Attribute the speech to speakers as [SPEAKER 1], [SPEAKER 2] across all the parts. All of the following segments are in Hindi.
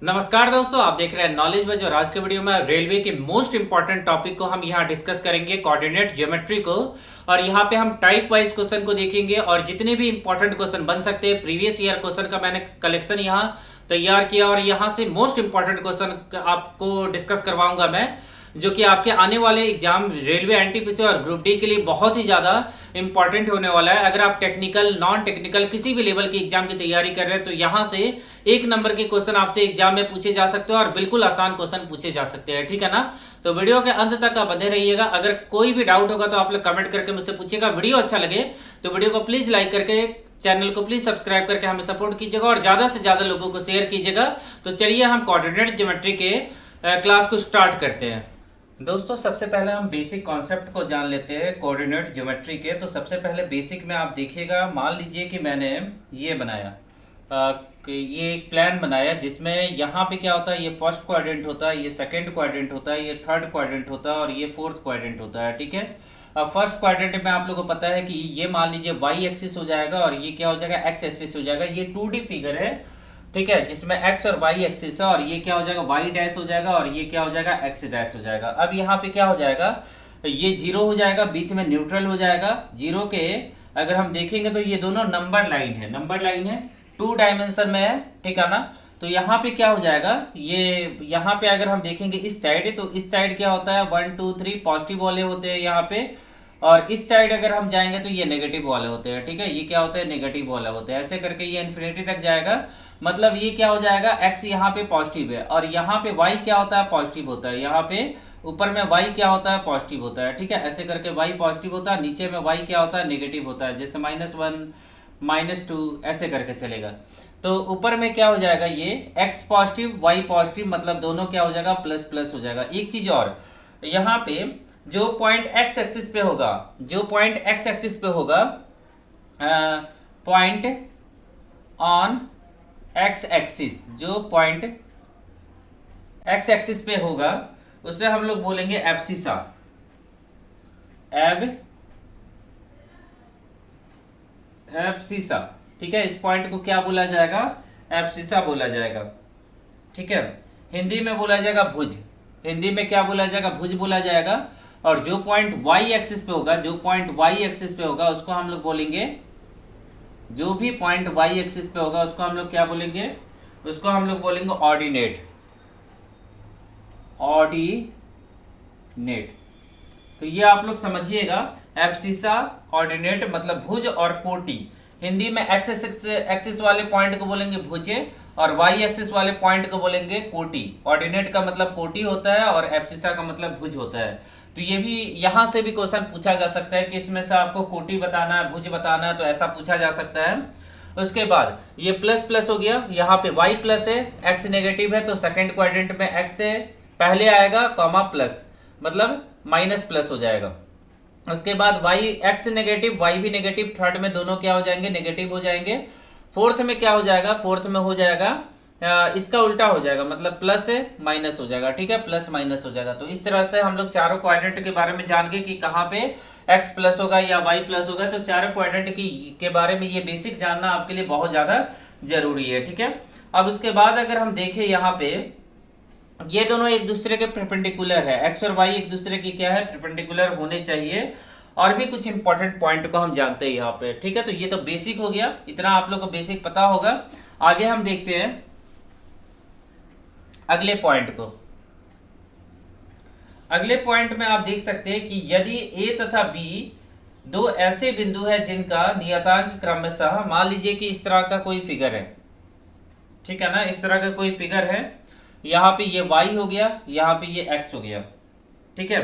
[SPEAKER 1] नमस्कार दोस्तों, आप देख रहे हैं नॉलेज बज और आज के वीडियो में रेलवे के मोस्ट इंपॉर्टेंट टॉपिक को हम यहाँ डिस्कस करेंगे, कोऑर्डिनेट ज्योमेट्री को। और यहाँ पे हम टाइप वाइज क्वेश्चन को देखेंगे और जितने भी इंपॉर्टेंट क्वेश्चन बन सकते हैं प्रीवियस ईयर क्वेश्चन का मैंने कलेक्शन यहाँ तैयार किया और यहाँ से मोस्ट इंपॉर्टेंट क्वेश्चन आपको डिस्कस करवाऊंगा मैं, जो कि आपके आने वाले एग्जाम रेलवे एनटीपीसी और ग्रुप डी के लिए बहुत ही ज़्यादा इंपॉर्टेंट होने वाला है। अगर आप टेक्निकल नॉन टेक्निकल किसी भी लेवल की एग्जाम की तैयारी कर रहे हैं तो यहाँ से एक नंबर के क्वेश्चन आपसे एग्जाम में पूछे जा सकते हैं और बिल्कुल आसान क्वेश्चन पूछे जा सकते हैं, ठीक है ना। तो वीडियो के अंत तक आप बने रहिएगा। अगर कोई भी डाउट होगा तो आप लोग कमेंट करके मुझसे पूछिएगा। वीडियो अच्छा लगे तो वीडियो को प्लीज़ लाइक करके, चैनल को प्लीज सब्सक्राइब करके हमें सपोर्ट कीजिएगा और ज़्यादा से ज़्यादा लोगों को शेयर कीजिएगा। तो चलिए हम कोऑर्डिनेट ज्योमेट्री के क्लास को स्टार्ट करते हैं। दोस्तों, सबसे पहले हम बेसिक कॉन्सेप्ट को जान लेते हैं कोऑर्डिनेट ज्योमेट्री के। तो सबसे पहले बेसिक में आप देखिएगा, मान लीजिए कि मैंने ये बनाया, कि ये एक प्लान बनाया जिसमें यहाँ पे क्या होता है, ये फर्स्ट क्वाड्रेंट होता है, ये सेकंड क्वाड्रेंट होता है, ये थर्ड क्वाड्रेंट होता है और ये फोर्थ क्वाड्रेंट होता है, ठीक है। अब फर्स्ट क्वाड्रेंट में आप लोगों को पता है कि ये मान लीजिए वाई एक्सिस हो जाएगा और ये क्या हो जाएगा, एक्स एक्सिस हो जाएगा। ये 2D फिगर है, ठीक है, जिसमें एक्स और वाई एक्सिस है और ये क्या हो जाएगा, वाई डैश हो जाएगा और ये क्या हो जाएगा, एक्स डैश हो जाएगा। अब यहाँ पे क्या हो जाएगा, ये जीरो हो जाएगा, बीच में न्यूट्रल हो जाएगा। जीरो के अगर हम देखेंगे तो ये दोनों नंबर लाइन है, नंबर लाइन है, 2 डायमेंशन में है, ठीक है ना। तो यहाँ पे क्या हो जाएगा, ये यहाँ पे अगर हम देखेंगे इस साइड, तो इस साइड क्या होता है, 1 2 3 पॉजिटिव वाले होते हैं यहाँ पे, और इस साइड अगर हम जाएंगे तो ये नेगेटिव वाले होते हैं, ठीक है। ये क्या होता है, नेगेटिव वाले होते हैं। ऐसे करके ये इन्फिनिटी तक जाएगा। मतलब ये क्या हो जाएगा, x यहाँ पे पॉजिटिव है और यहाँ पे y क्या होता है, पॉजिटिव होता है। यहाँ पे ऊपर में y क्या होता है, पॉजिटिव होता है, ठीक है। ऐसे करके y पॉजिटिव होता है, नीचे में y क्या होता है, नेगेटिव होता है। जैसे -1 -2 ऐसे करके चलेगा। तो ऊपर में क्या हो जाएगा, ये x पॉजिटिव y पॉजिटिव, मतलब दोनों क्या हो जाएगा, प्लस प्लस हो जाएगा। एक चीज और, यहाँ पे जो पॉइंट x एक्सिस पे होगा, जो पॉइंट x एक्सिस पे होगा, पॉइंट ऑन x एक्सिस, जो पॉइंट x एक्सिस पे होगा उसे हम लोग बोलेंगे एब्सिसा, एब्सिसा, ठीक है। इस पॉइंट को क्या बोला जाएगा, एब्सिसा बोला जाएगा, ठीक है। हिंदी में बोला जाएगा भुज, हिंदी में क्या बोला जाएगा, भुज बोला जाएगा। और जो पॉइंट y एक्सिस पे होगा, जो पॉइंट y एक्सिस पे होगा उसको हम लोग बोलेंगे, जो भी पॉइंट y एक्सिस पे होगा उसको हम लोग क्या बोलेंगे, उसको हम लोग बोलेंगे ऑर्डिनेट, ऑर्डिनेट। तो ये आप लोग समझिएगा, एब्सिसा, ऑर्डिनेट मतलब भुज और कोटि। हिंदी में एक्स एक्सिस वाले पॉइंट को बोलेंगे भुजे और वाई एक्सिस वाले पॉइंट को बोलेंगे कोटि। ऑर्डिनेट का मतलब कोटि होता है और एब्सिसा का मतलब भुज होता है। तो ये भी यहाँ से भी क्वेश्चन पूछा जा सकता है कि इसमें से आपको कोटि बताना है, भुज बताना है, तो ऐसा पूछा जा सकता है। उसके बाद ये प्लस प्लस हो गया, यहाँ पे y प्लस है, x नेगेटिव है, तो सेकंड क्वाड्रेंट में x से पहले आएगा कॉमा प्लस, मतलब माइनस प्लस हो जाएगा। उसके बाद y x नेगेटिव, y भी नेगेटिव, थर्ड में दोनों क्या हो जाएंगे, नेगेटिव हो जाएंगे। फोर्थ में क्या हो जाएगा, फोर्थ में हो जाएगा इसका उल्टा हो जाएगा, मतलब प्लस से माइनस हो जाएगा, ठीक है, प्लस माइनस हो जाएगा। तो इस तरह से हम लोग चारों क्वाड्रेंट के बारे में जान गए कि कहाँ पे x प्लस होगा या y प्लस होगा। तो चारों क्वाड्रेंट की के बारे में ये बेसिक जानना आपके लिए बहुत ज़्यादा जरूरी है, ठीक है। अब उसके बाद अगर हम देखें, यहाँ पे ये दोनों एक दूसरे के परपेंडिकुलर है, x और y एक दूसरे की क्या है, परपेंडिकुलर होने चाहिए। और भी कुछ इंपॉर्टेंट पॉइंट को हम जानते हैं यहाँ पे, ठीक है। तो ये तो बेसिक हो गया, इतना आप लोग को बेसिक पता होगा। आगे हम देखते हैं अगले पॉइंट को। अगले पॉइंट में आप देख सकते हैं कि यदि a तथा b दो ऐसे बिंदु है जिनका नियतांक क्रमशः, मान लीजिए कि इस तरह का कोई फिगर है, ठीक है ना, इस तरह का कोई फिगर है, यहाँ पे ये y हो गया, यहाँ पे ये x हो गया, ठीक है।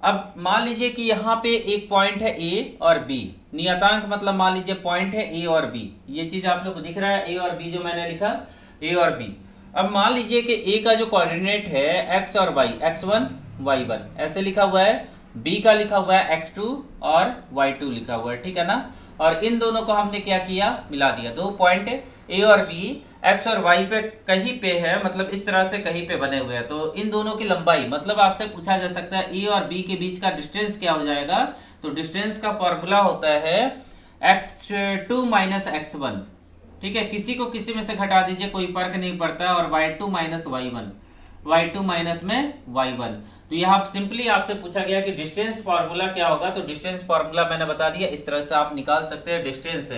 [SPEAKER 1] अब मान लीजिए कि यहाँ पे एक पॉइंट है a और b, नियतांक मतलब मान लीजिए पॉइंट है a और b, ये चीज आप लोग को दिख रहा है, a और b जो मैंने लिखा, a और b। अब मान लीजिए कि a का जो कोऑर्डिनेट है x और y, x1 y1 ऐसे लिखा हुआ है, b का लिखा हुआ है x2 और y2 लिखा हुआ है, ठीक है ना। और इन दोनों को हमने क्या किया, मिला दिया। दो पॉइंट a और b x और y पे कहीं पे है, मतलब इस तरह से कहीं पे बने हुए हैं। तो इन दोनों की लंबाई, मतलब आपसे पूछा जा सकता है a और b के बीच का डिस्टेंस क्या हो जाएगा। तो डिस्टेंस का फॉर्मूला होता है x2 - x1, ठीक है, किसी को किसी में से घटा दीजिए, कोई फर्क नहीं पड़ता है। और y2 minus y1, y2 minus में y1। तो यहाँ सिंपली आपसे पूछा गया कि डिस्टेंस फार्मूला क्या होगा, तो डिस्टेंस फार्मूला मैंने बता दिया, इस तरह से आप निकाल सकते हैं distance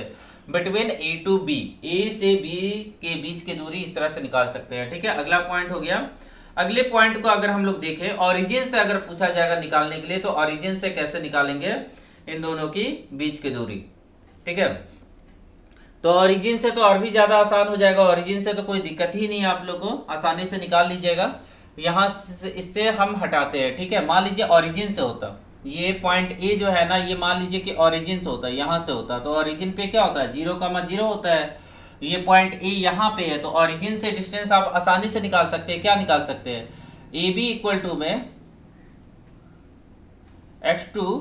[SPEAKER 1] between A to B, A से बी के बीच की दूरी इस तरह से निकाल सकते हैं। ठीक है, अगला पॉइंट हो गया। अगले पॉइंट को अगर हम लोग देखें, ओरिजिन से अगर पूछा जाएगा निकालने के लिए, तो ओरिजिन से कैसे निकालेंगे इन दोनों की बीच की दूरी। ठीक है, तो ओरिजिन से तो और भी ज्यादा आसान हो जाएगा, ओरिजिन से तो कोई दिक्कत ही नहीं है, आप लोग को आसानी से निकाल लीजिएगा। यहाँ से इससे हम हटाते हैं। ठीक है, मान लीजिए ओरिजिन से होता, ये पॉइंट ए जो है ना, ये मान लीजिए कि ओरिजिन से होता है, यहाँ से होता, तो ओरिजिन पे क्या होता है 0,0 होता है। ये पॉइंट ए यहाँ पे है, तो ओरिजिन से डिस्टेंस आप आसानी से निकाल सकते हैं। क्या निकाल सकते हैं, ए बी इक्वल टू में x2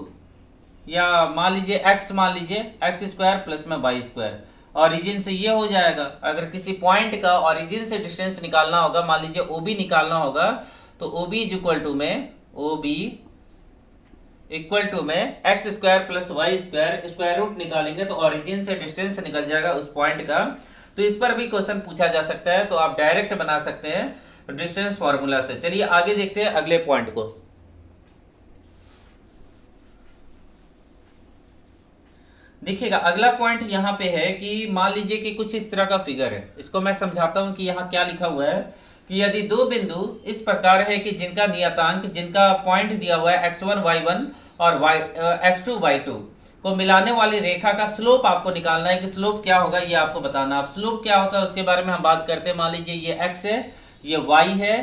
[SPEAKER 1] या मान लीजिए x, मान लीजिए x स्क्वायर प्लस में y स्क्वायर। ओरिजिन से ये हो जाएगा। अगर किसी पॉइंट का ओरिजिन से डिस्टेंस निकालना होगा, मान लीजिए OB निकालना होगा, तो OB इज इक्वल टू में OB इक्वल टू में x square plus y square, square root निकालेंगे तो ओरिजिन से डिस्टेंस निकल जाएगा उस पॉइंट का। तो इस पर भी क्वेश्चन पूछा जा सकता है, तो आप डायरेक्ट बना सकते हैं डिस्टेंस फॉर्मूला से। चलिए आगे देखते हैं अगले पॉइंट को। देखिएगा अगला पॉइंट यहाँ पे है कि मान लीजिए कि कुछ इस तरह का फिगर है, इसको मैं समझाता हूँ कि यहाँ क्या लिखा हुआ है कि यदि दो बिंदु इस प्रकार है कि जिनका नियतांक, जिनका पॉइंट दिया हुआ है x1 y1 और x2 y2 को मिलाने वाली रेखा का स्लोप आपको निकालना है कि स्लोप क्या होगा ये आपको बताना। अब स्लोप क्या होता है उसके बारे में हम बात करते हैं। मान लीजिए ये x है, ये y है,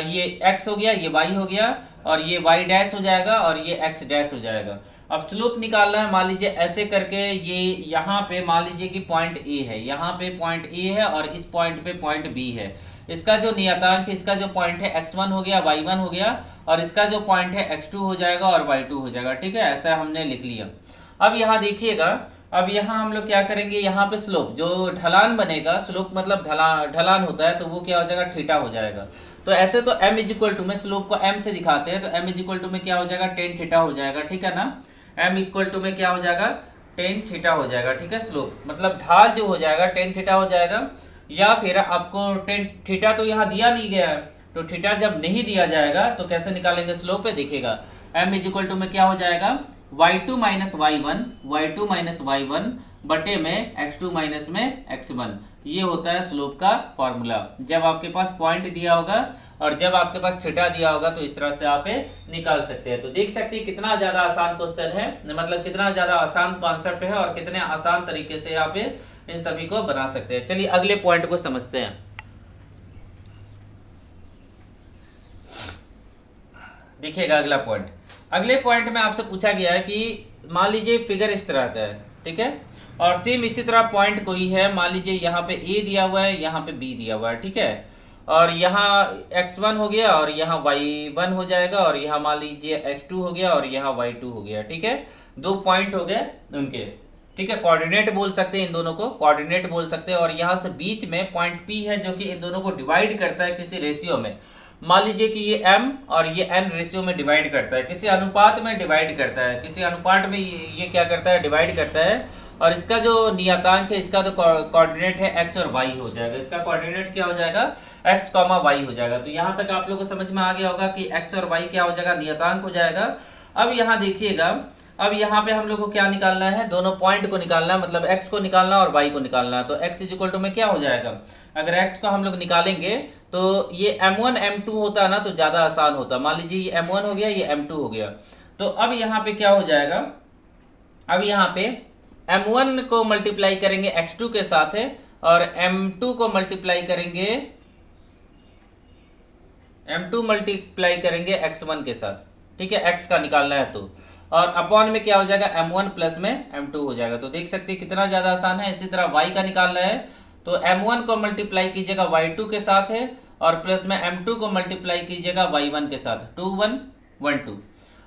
[SPEAKER 1] ये x हो गया, ये y हो गया, और ये y डैश हो जाएगा और ये x डैश हो जाएगा। अब स्लोप निकालना है, मान लीजिए ऐसे करके, ये यहाँ पे मान लीजिए कि पॉइंट ए है, यहाँ पे पॉइंट ए है और इस पॉइंट पे पॉइंट बी है। इसका जो नियतांक है, इसका जो पॉइंट है x1 हो गया, y1 हो गया, और इसका जो पॉइंट है x2 हो जाएगा और y2 हो जाएगा। ठीक है, ऐसा हमने लिख लिया। अब यहाँ देखिएगा, अब यहाँ हम लोग क्या करेंगे, यहाँ पे स्लोप जो ढलान बनेगा, स्लोप मतलब ढलान होता है, तो वो क्या हो जाएगा थीटा हो जाएगा। तो ऐसे तो m इज इक्वल टू में स्लोप को m से दिखाते हैं, तो m इज इक्वल टू में क्या हो जाएगा टेन थीटा हो जाएगा। ठीक है ना, m इक्वल टू में क्या हो जाएगा टेन थीटा हो जाएगा। ठीक है, स्लोप मतलब ढाल जो हो जाएगा टेन थीटा हो जाएगा। या फिर आपको टेन थीटा तो यहाँ दिया नहीं गया है, तो थीटा जब नहीं दिया जाएगा तो कैसे निकालेंगे स्लोप पे, देखिएगा m इज इक्वल टू में क्या हो जाएगा y2 माइनस y1 बटे में x2 माइनस में x1। ये होता है स्लोप का फॉर्मूला। जब आपके पास पॉइंट दिया होगा और जब आपके पास थीटा दिया होगा तो इस तरह से आप निकाल सकते हैं। तो देख सकते हैं कितना ज्यादा आसान क्वेश्चन है, मतलब कितना ज्यादा आसान कॉन्सेप्ट है और कितने आसान तरीके से आप इन सभी को बना सकते हैं। चलिए अगले पॉइंट को समझते हैं। देखिएगा अगला पॉइंट, अगले पॉइंट में आपसे पूछा गया है कि मान लीजिए फिगर इस तरह का है, ठीक है, और सेम इसी तरह पॉइंट कोई है, मान लीजिए यहाँ पे A दिया हुआ है, यहाँ पे B दिया हुआ है, ठीक है, और यहाँ x1 हो गया और यहाँ y1 हो जाएगा, और यहाँ मान लीजिए x2 हो गया और यहाँ y2 हो गया। ठीक है, दो पॉइंट हो गए उनके। ठीक है, कोऑर्डिनेट बोल सकते हैं इन दोनों को, कोऑर्डिनेट बोल सकते हैं। और यहाँ से बीच में पॉइंट P है जो कि इन दोनों को डिवाइड करता है किसी रेशियो में। मान लीजिए कि ये m और ये n रेशियो में डिवाइड करता है, किसी अनुपात में डिवाइड करता है, किसी अनुपात में ये क्या करता है डिवाइड करता है। और इसका जो नियतांक है, इसका जो कोऑर्डिनेट है x और y हो जाएगा, इसका कोऑर्डिनेट क्या हो जाएगा x, y हो जाएगा। तो यहाँ तक आप लोगों को समझ में आ गया होगा कि x और y क्या हो जाएगा नियतांक हो जाएगा। अब यहाँ देखिएगा, अब यहाँ पे हम लोग को क्या निकालना है, दोनों पॉइंट को निकालना है, मतलब x को निकालना और y को निकालना। तो x इज इक्वल टू में क्या हो जाएगा, अगर x को हम लोग निकालेंगे तो ये m1 m2 होता है ना, तो ज्यादा आसान होता। मान लीजिए ये m1 हो गया, ये m2 हो गया। तो अब यहाँ पे क्या हो जाएगा, अब यहाँ पे m1 को मल्टीप्लाई करेंगे x2 के साथ है, और m2 को मल्टीप्लाई करेंगे, m2 मल्टीप्लाई करेंगे x1 के साथ। ठीक है, x का निकालना है तो, और अपॉन में क्या हो जाएगा m1 प्लस में m2 हो जाएगा। तो देख सकते हैं कितना ज्यादा आसान है। इसी तरह y का निकालना है तो m1 को मल्टीप्लाई कीजिएगा y2 के साथ है, और प्लस में m2 को मल्टीप्लाई कीजिएगा y1 के साथ, 2 1 1 2।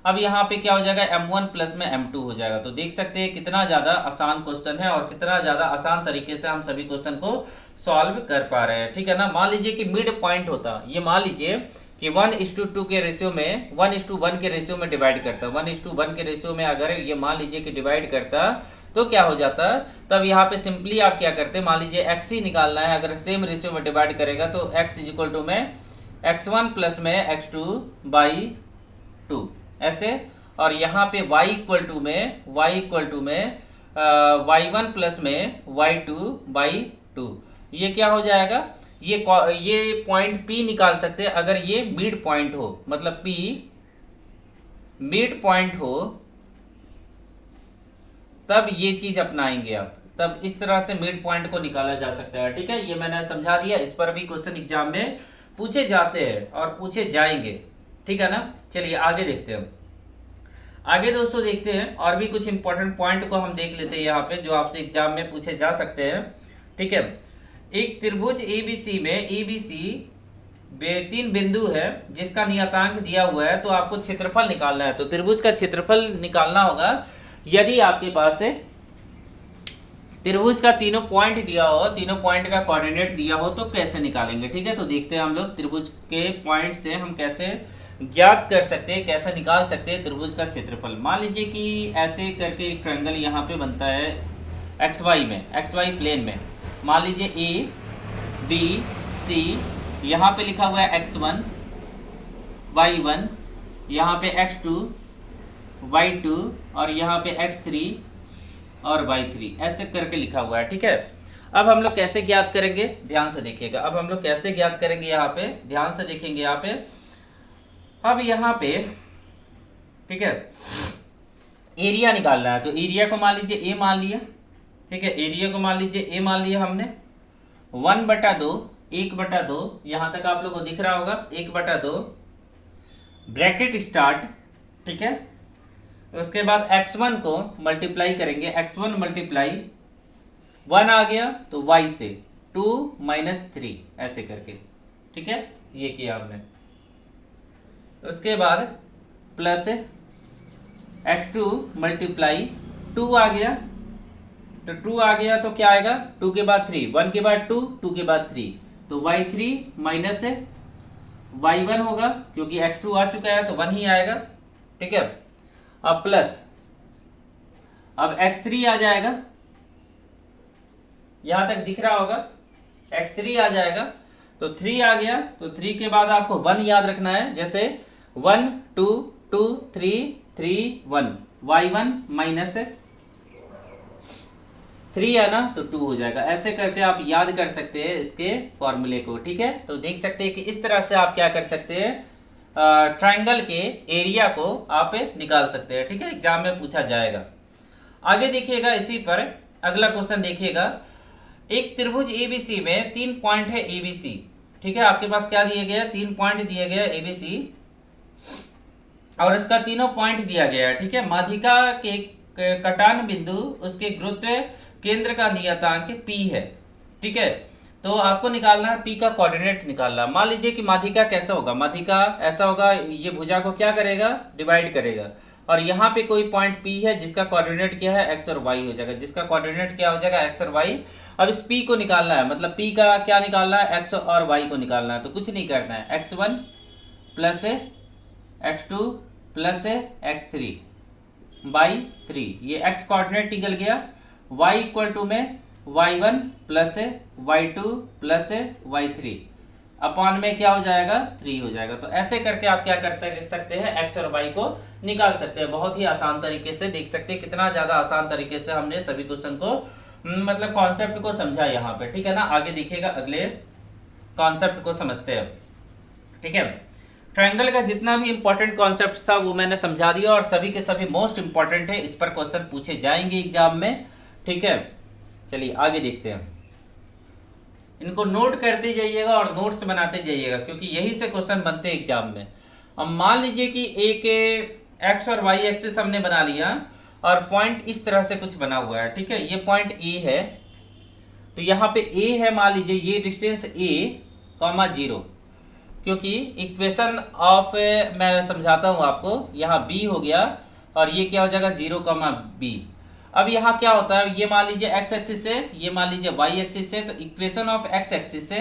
[SPEAKER 1] अब यहाँ पे क्या हो जाएगा m1 प्लस में m2 हो जाएगा। तो देख सकते हैं कितना ज़्यादा आसान क्वेश्चन है और कितना ज़्यादा आसान तरीके से हम सभी क्वेश्चन को सॉल्व कर पा रहे हैं। ठीक है ना, मान लीजिए कि मिड पॉइंट होता, ये मान लीजिए कि 1:2 के रेशियो में, 1:1 के रेशियो में डिवाइड करता, 1:1 के रेशियो में अगर ये मान लीजिए कि डिवाइड करता, तो क्या हो जाता है, तब यहाँ पे सिंपली आप क्या करते हैं, मान लीजिए x ही निकालना है, अगर सेम रेशियो में डिवाइड करेगा तो x इज इक्वल टू में x1 प्लस में x2 बाई 2 ऐसे, और यहाँ पे y इक्वल टू में y1 प्लस में y2 बाई 2। ये क्या हो जाएगा, ये पॉइंट P निकाल सकते हैं अगर ये मिड पॉइंट हो, मतलब P मिड पॉइंट हो तब ये चीज अपनाएंगे आप, तब इस तरह से मिड पॉइंट को निकाला जा सकता है। ठीक है, ये मैंने समझा दिया, इस पर भी क्वेश्चन एग्जाम में पूछे जाते हैं और पूछे जाएंगे। ठीक है ना, चलिए आगे देखते हैं। आगे दोस्तों देखते हैं और भी कुछ इंपॉर्टेंट पॉइंट को हम देख लेते हैं यहाँ पे, जो आपसे एग्जाम में पूछे जा सकते हैं। ठीक है, एक त्रिभुज ABC में ABC 3 बिंदु है जिसका नियतांक दिया हुआ है, तो आपको क्षेत्रफल निकालना है। तो त्रिभुज का क्षेत्रफल निकालना होगा, यदि आपके पास है त्रिभुज का तीनों पॉइंट दिया हो, तीनों पॉइंट का कोऑर्डिनेट दिया हो, तो कैसे निकालेंगे। ठीक है, तो देखते हैं हम लोग त्रिभुज के पॉइंट से हम कैसे ज्ञात कर सकते हैं, कैसे निकाल सकते हैं त्रिभुज का क्षेत्रफल। मान लीजिए कि ऐसे करके एक ट्रायंगल यहाँ पे बनता है XY प्लेन में। मान लीजिए ABC, यहाँ पे लिखा हुआ है x1 y1, यहाँ पे x2 y2 और यहाँ पे x3 और y3 ऐसे करके लिखा हुआ है। ठीक है, अब हम लोग कैसे ज्ञात करेंगे, ध्यान से देखिएगा। अब हम लोग कैसे ज्ञात करेंगे, यहाँ पे ध्यान से देखेंगे। यहाँ पे अब यहाँ पे ठीक है एरिया निकालना है, तो एरिया को मान लीजिए a मान लिया। ठीक है, एरिया को मान लीजिए a मान लिया हमने। 1/2 1/2 यहाँ तक आप लोगों को दिख रहा होगा, 1/2 ब्रैकेट स्टार्ट। ठीक है, उसके बाद x1 को मल्टीप्लाई करेंगे, x1 मल्टीप्लाई 1 आ गया तो y से 2 - 3 ऐसे करके। ठीक है, ये किया हमने। उसके बाद प्लस x2 मल्टीप्लाई 2 आ गया, तो 2 आ गया तो क्या आएगा, 2 के बाद 3, 1 के बाद 2, 2 के बाद 3, तो y3 माइनस y1 होगा, क्योंकि x2 आ चुका है तो 1 ही आएगा। ठीक है, अब प्लस, अब x3 आ जाएगा, यहां तक दिख रहा होगा, x3 आ जाएगा, तो 3 आ गया, तो 3 के बाद आपको 1 याद रखना है, जैसे 1 2 2 3 3 1, y1 माइनस 3 है ना, तो 2 हो जाएगा। ऐसे करके आप याद कर सकते हैं इसके फॉर्मूले को। ठीक है, तो देख सकते हैं कि इस तरह से आप क्या कर सकते हैं, ट्रायंगल के एरिया को आप निकाल सकते हैं। ठीक है, एग्जाम में पूछा जाएगा। आगे देखिएगा, इसी पर अगला क्वेश्चन देखिएगा। एक त्रिभुज ABC में 3 पॉइंट है ABC। ठीक है, आपके पास क्या दिए गए, 3 पॉइंट दिए गए ABC, और इसका तीनों पॉइंट दिया गया है। ठीक है, माध्यिका के कटान बिंदु, उसके गुरुत्व केंद्र का नियतांक P है। ठीक है, तो आपको निकालना है P का कोऑर्डिनेट निकालना। मान लीजिए कि माध्यिका कैसा होगा, माध्यिका ऐसा होगा, ये भुजा को क्या करेगा, डिवाइड करेगा, और यहाँ पे कोई पॉइंट P है जिसका कोऑर्डिनेट क्या है, x और y हो जाएगा, जिसका कोऑर्डिनेट क्या हो जाएगा, x और y। अब इस P को निकालना है, मतलब P का क्या निकालना है, x और y को निकालना है। तो कुछ नहीं करना है, x1 plus x2 plus x3 by 3, ये x कोऑर्डिनेट निकल गया। y इक्वल टू में y1 plus y2 plus y3 upon में क्या हो जाएगा, 3 हो जाएगा। तो ऐसे करके आप क्या कर सकते हैं, x और y को निकाल सकते हैं। बहुत ही आसान तरीके से, देख सकते हैं कितना ज़्यादा आसान तरीके से हमने सभी क्वेश्चन को मतलब कॉन्सेप्ट को समझा यहाँ पे। ठीक है ना, आगे देखिएगा, अगले कॉन्सेप्ट को समझते हैं। ठीक है, ट्रायंगल का जितना भी इंपॉर्टेंट कॉन्सेप्ट था वो मैंने समझा दिया, और सभी के सभी मोस्ट इंपॉर्टेंट है, इस पर क्वेश्चन पूछे जाएंगे एग्जाम में। ठीक है, चलिए आगे देखते हैं। इनको नोट करते जाइएगा और नोट्स बनाते जाइएगा, क्योंकि यही से क्वेश्चन बनते हैं एग्जाम में। अब मान लीजिए कि एक एक्स और वाई एक्सिस हमने बना लिया, और पॉइंट इस तरह से कुछ बना हुआ है। ठीक है, ये पॉइंट ए है, तो यहाँ पे ए है, मान लीजिए ये डिस्टेंस a, 0, क्योंकि इक्वेशन ऑफ मैं समझाता हूँ आपको, यहाँ b हो गया और ये क्या हो जाएगा, 0, b। अब यहाँ क्या होता है, ये मान लीजिए x एक्सिस से, ये मान लीजिए y एक्सिस से, तो इक्वेशन ऑफ x एक्सिस से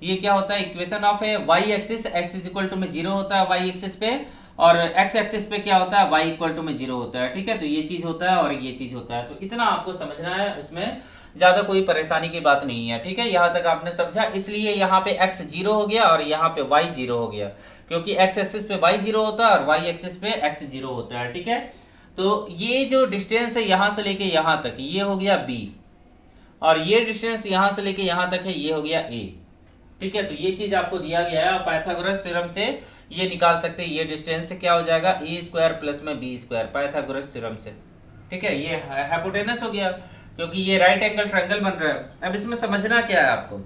[SPEAKER 1] ये क्या होता है, equation of y axis, x is equal to में 0 होता है y एक्सिस पे, और एक्स एक्सिस पे क्या होता है, y इक्वल टू में 0 होता है। ठीक है, तो ये चीज होता है और ये चीज होता है, तो इतना आपको समझना है, इसमें ज्यादा कोई परेशानी की बात नहीं है। ठीक है, यहाँ तक आपने समझा। इसलिए यहाँ पे x 0 हो गया और यहाँ पे y 0 हो गया, क्योंकि x एक्सिस पे y 0 होता है और y एक्सिस पे x 0 होता है। ठीक है, तो ये जो डिस्टेंस है यहाँ से लेके यहाँ तक, ये हो गया b, और ये डिस्टेंस यहाँ से लेके यहाँ तक है, ये हो गया a। ठीक है, तो ये चीज आपको दिया गया है, पाइथागोरस थ्योरम से ये निकाल सकते हैं। ये डिस्टेंस क्या हो जाएगा, a स्क्वायर प्लस में b स्क्वायर, पाइथागोरस थ्योरम से। ठीक है, ये हाइपोटेनस हो गया, क्योंकि ये राइट एंगल ट्रायंगल बन रहा है। अब इसमें समझना क्या है आपको,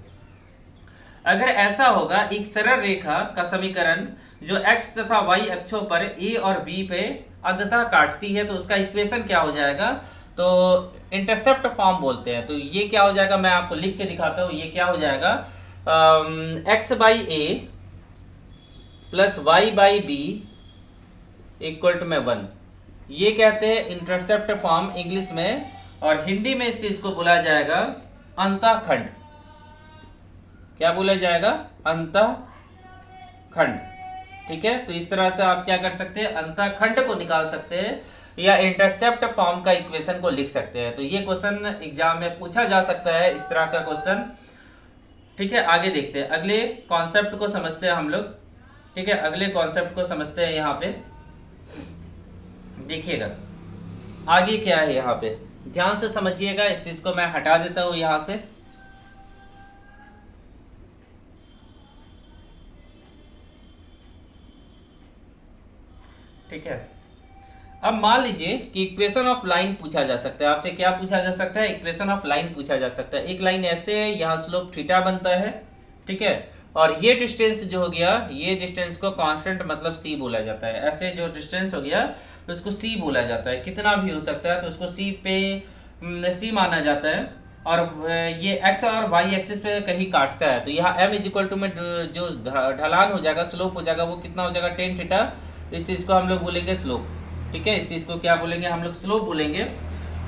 [SPEAKER 1] अगर ऐसा होगा एक सरल रेखा का समीकरण जो x तथा y अक्षों पर a और b पे अंततः काटती है, तो उसका इक्वेशन क्या हो जाएगा, तो इंटरसेप्ट फॉर्म बोलते हैं। तो ये क्या हो जाएगा, मैं आपको लिख के दिखाता हूँ। ये क्या हो जाएगा, x by a plus y by b equal to में 1, ये कहते हैं इंटरसेप्ट फॉर्म इंग्लिश में, और हिंदी में इस चीज को बोला जाएगा अंतःखंड। क्या बोला जाएगा, अंतःखंड। ठीक है, तो इस तरह से आप क्या कर सकते हैं, अंतःखंड को निकाल सकते हैं या इंटरसेप्ट फॉर्म का इक्वेशन को लिख सकते हैं। तो ये क्वेश्चन एग्जाम में पूछा जा सकता है, इस तरह का क्वेश्चन। ठीक है, आगे देखते हैं, अगले कॉन्सेप्ट को समझते हैं हम लोग। ठीक है, अगले कॉन्सेप्ट को समझते हैं। यहाँ पे देखिएगा आगे क्या है, यहाँ पे ध्यान से समझिएगा। इस चीज को मैं हटा देता हूं यहां से। ठीक है, अब मान लीजिए कि इक्वेशन ऑफ लाइन पूछा जा सकता है आपसे। क्या पूछा जा सकता है, इक्वेशन ऑफ लाइन पूछा जा सकता है। एक लाइन ऐसे है, यहाँ स्लोप थीटा बनता है। ठीक है, और ये डिस्टेंस जो हो गया, ये डिस्टेंस को कांस्टेंट मतलब c बोला जाता है। ऐसे जो डिस्टेंस हो गया उसको c बोला जाता है, कितना भी हो सकता है, तो उसको c पे c माना जाता है। और ये x और y एक्सिस पे कहीं काटता है, तो यहाँ m इज इक्वल टू में जो ढलान हो जाएगा, स्लोप हो जाएगा, वो कितना हो जाएगा, टेन थीटा। इस चीज़ को हम लोग बोलेंगे स्लोप। ठीक है, इस चीज़ को क्या बोलेंगे हम लोग, स्लोप बोलेंगे।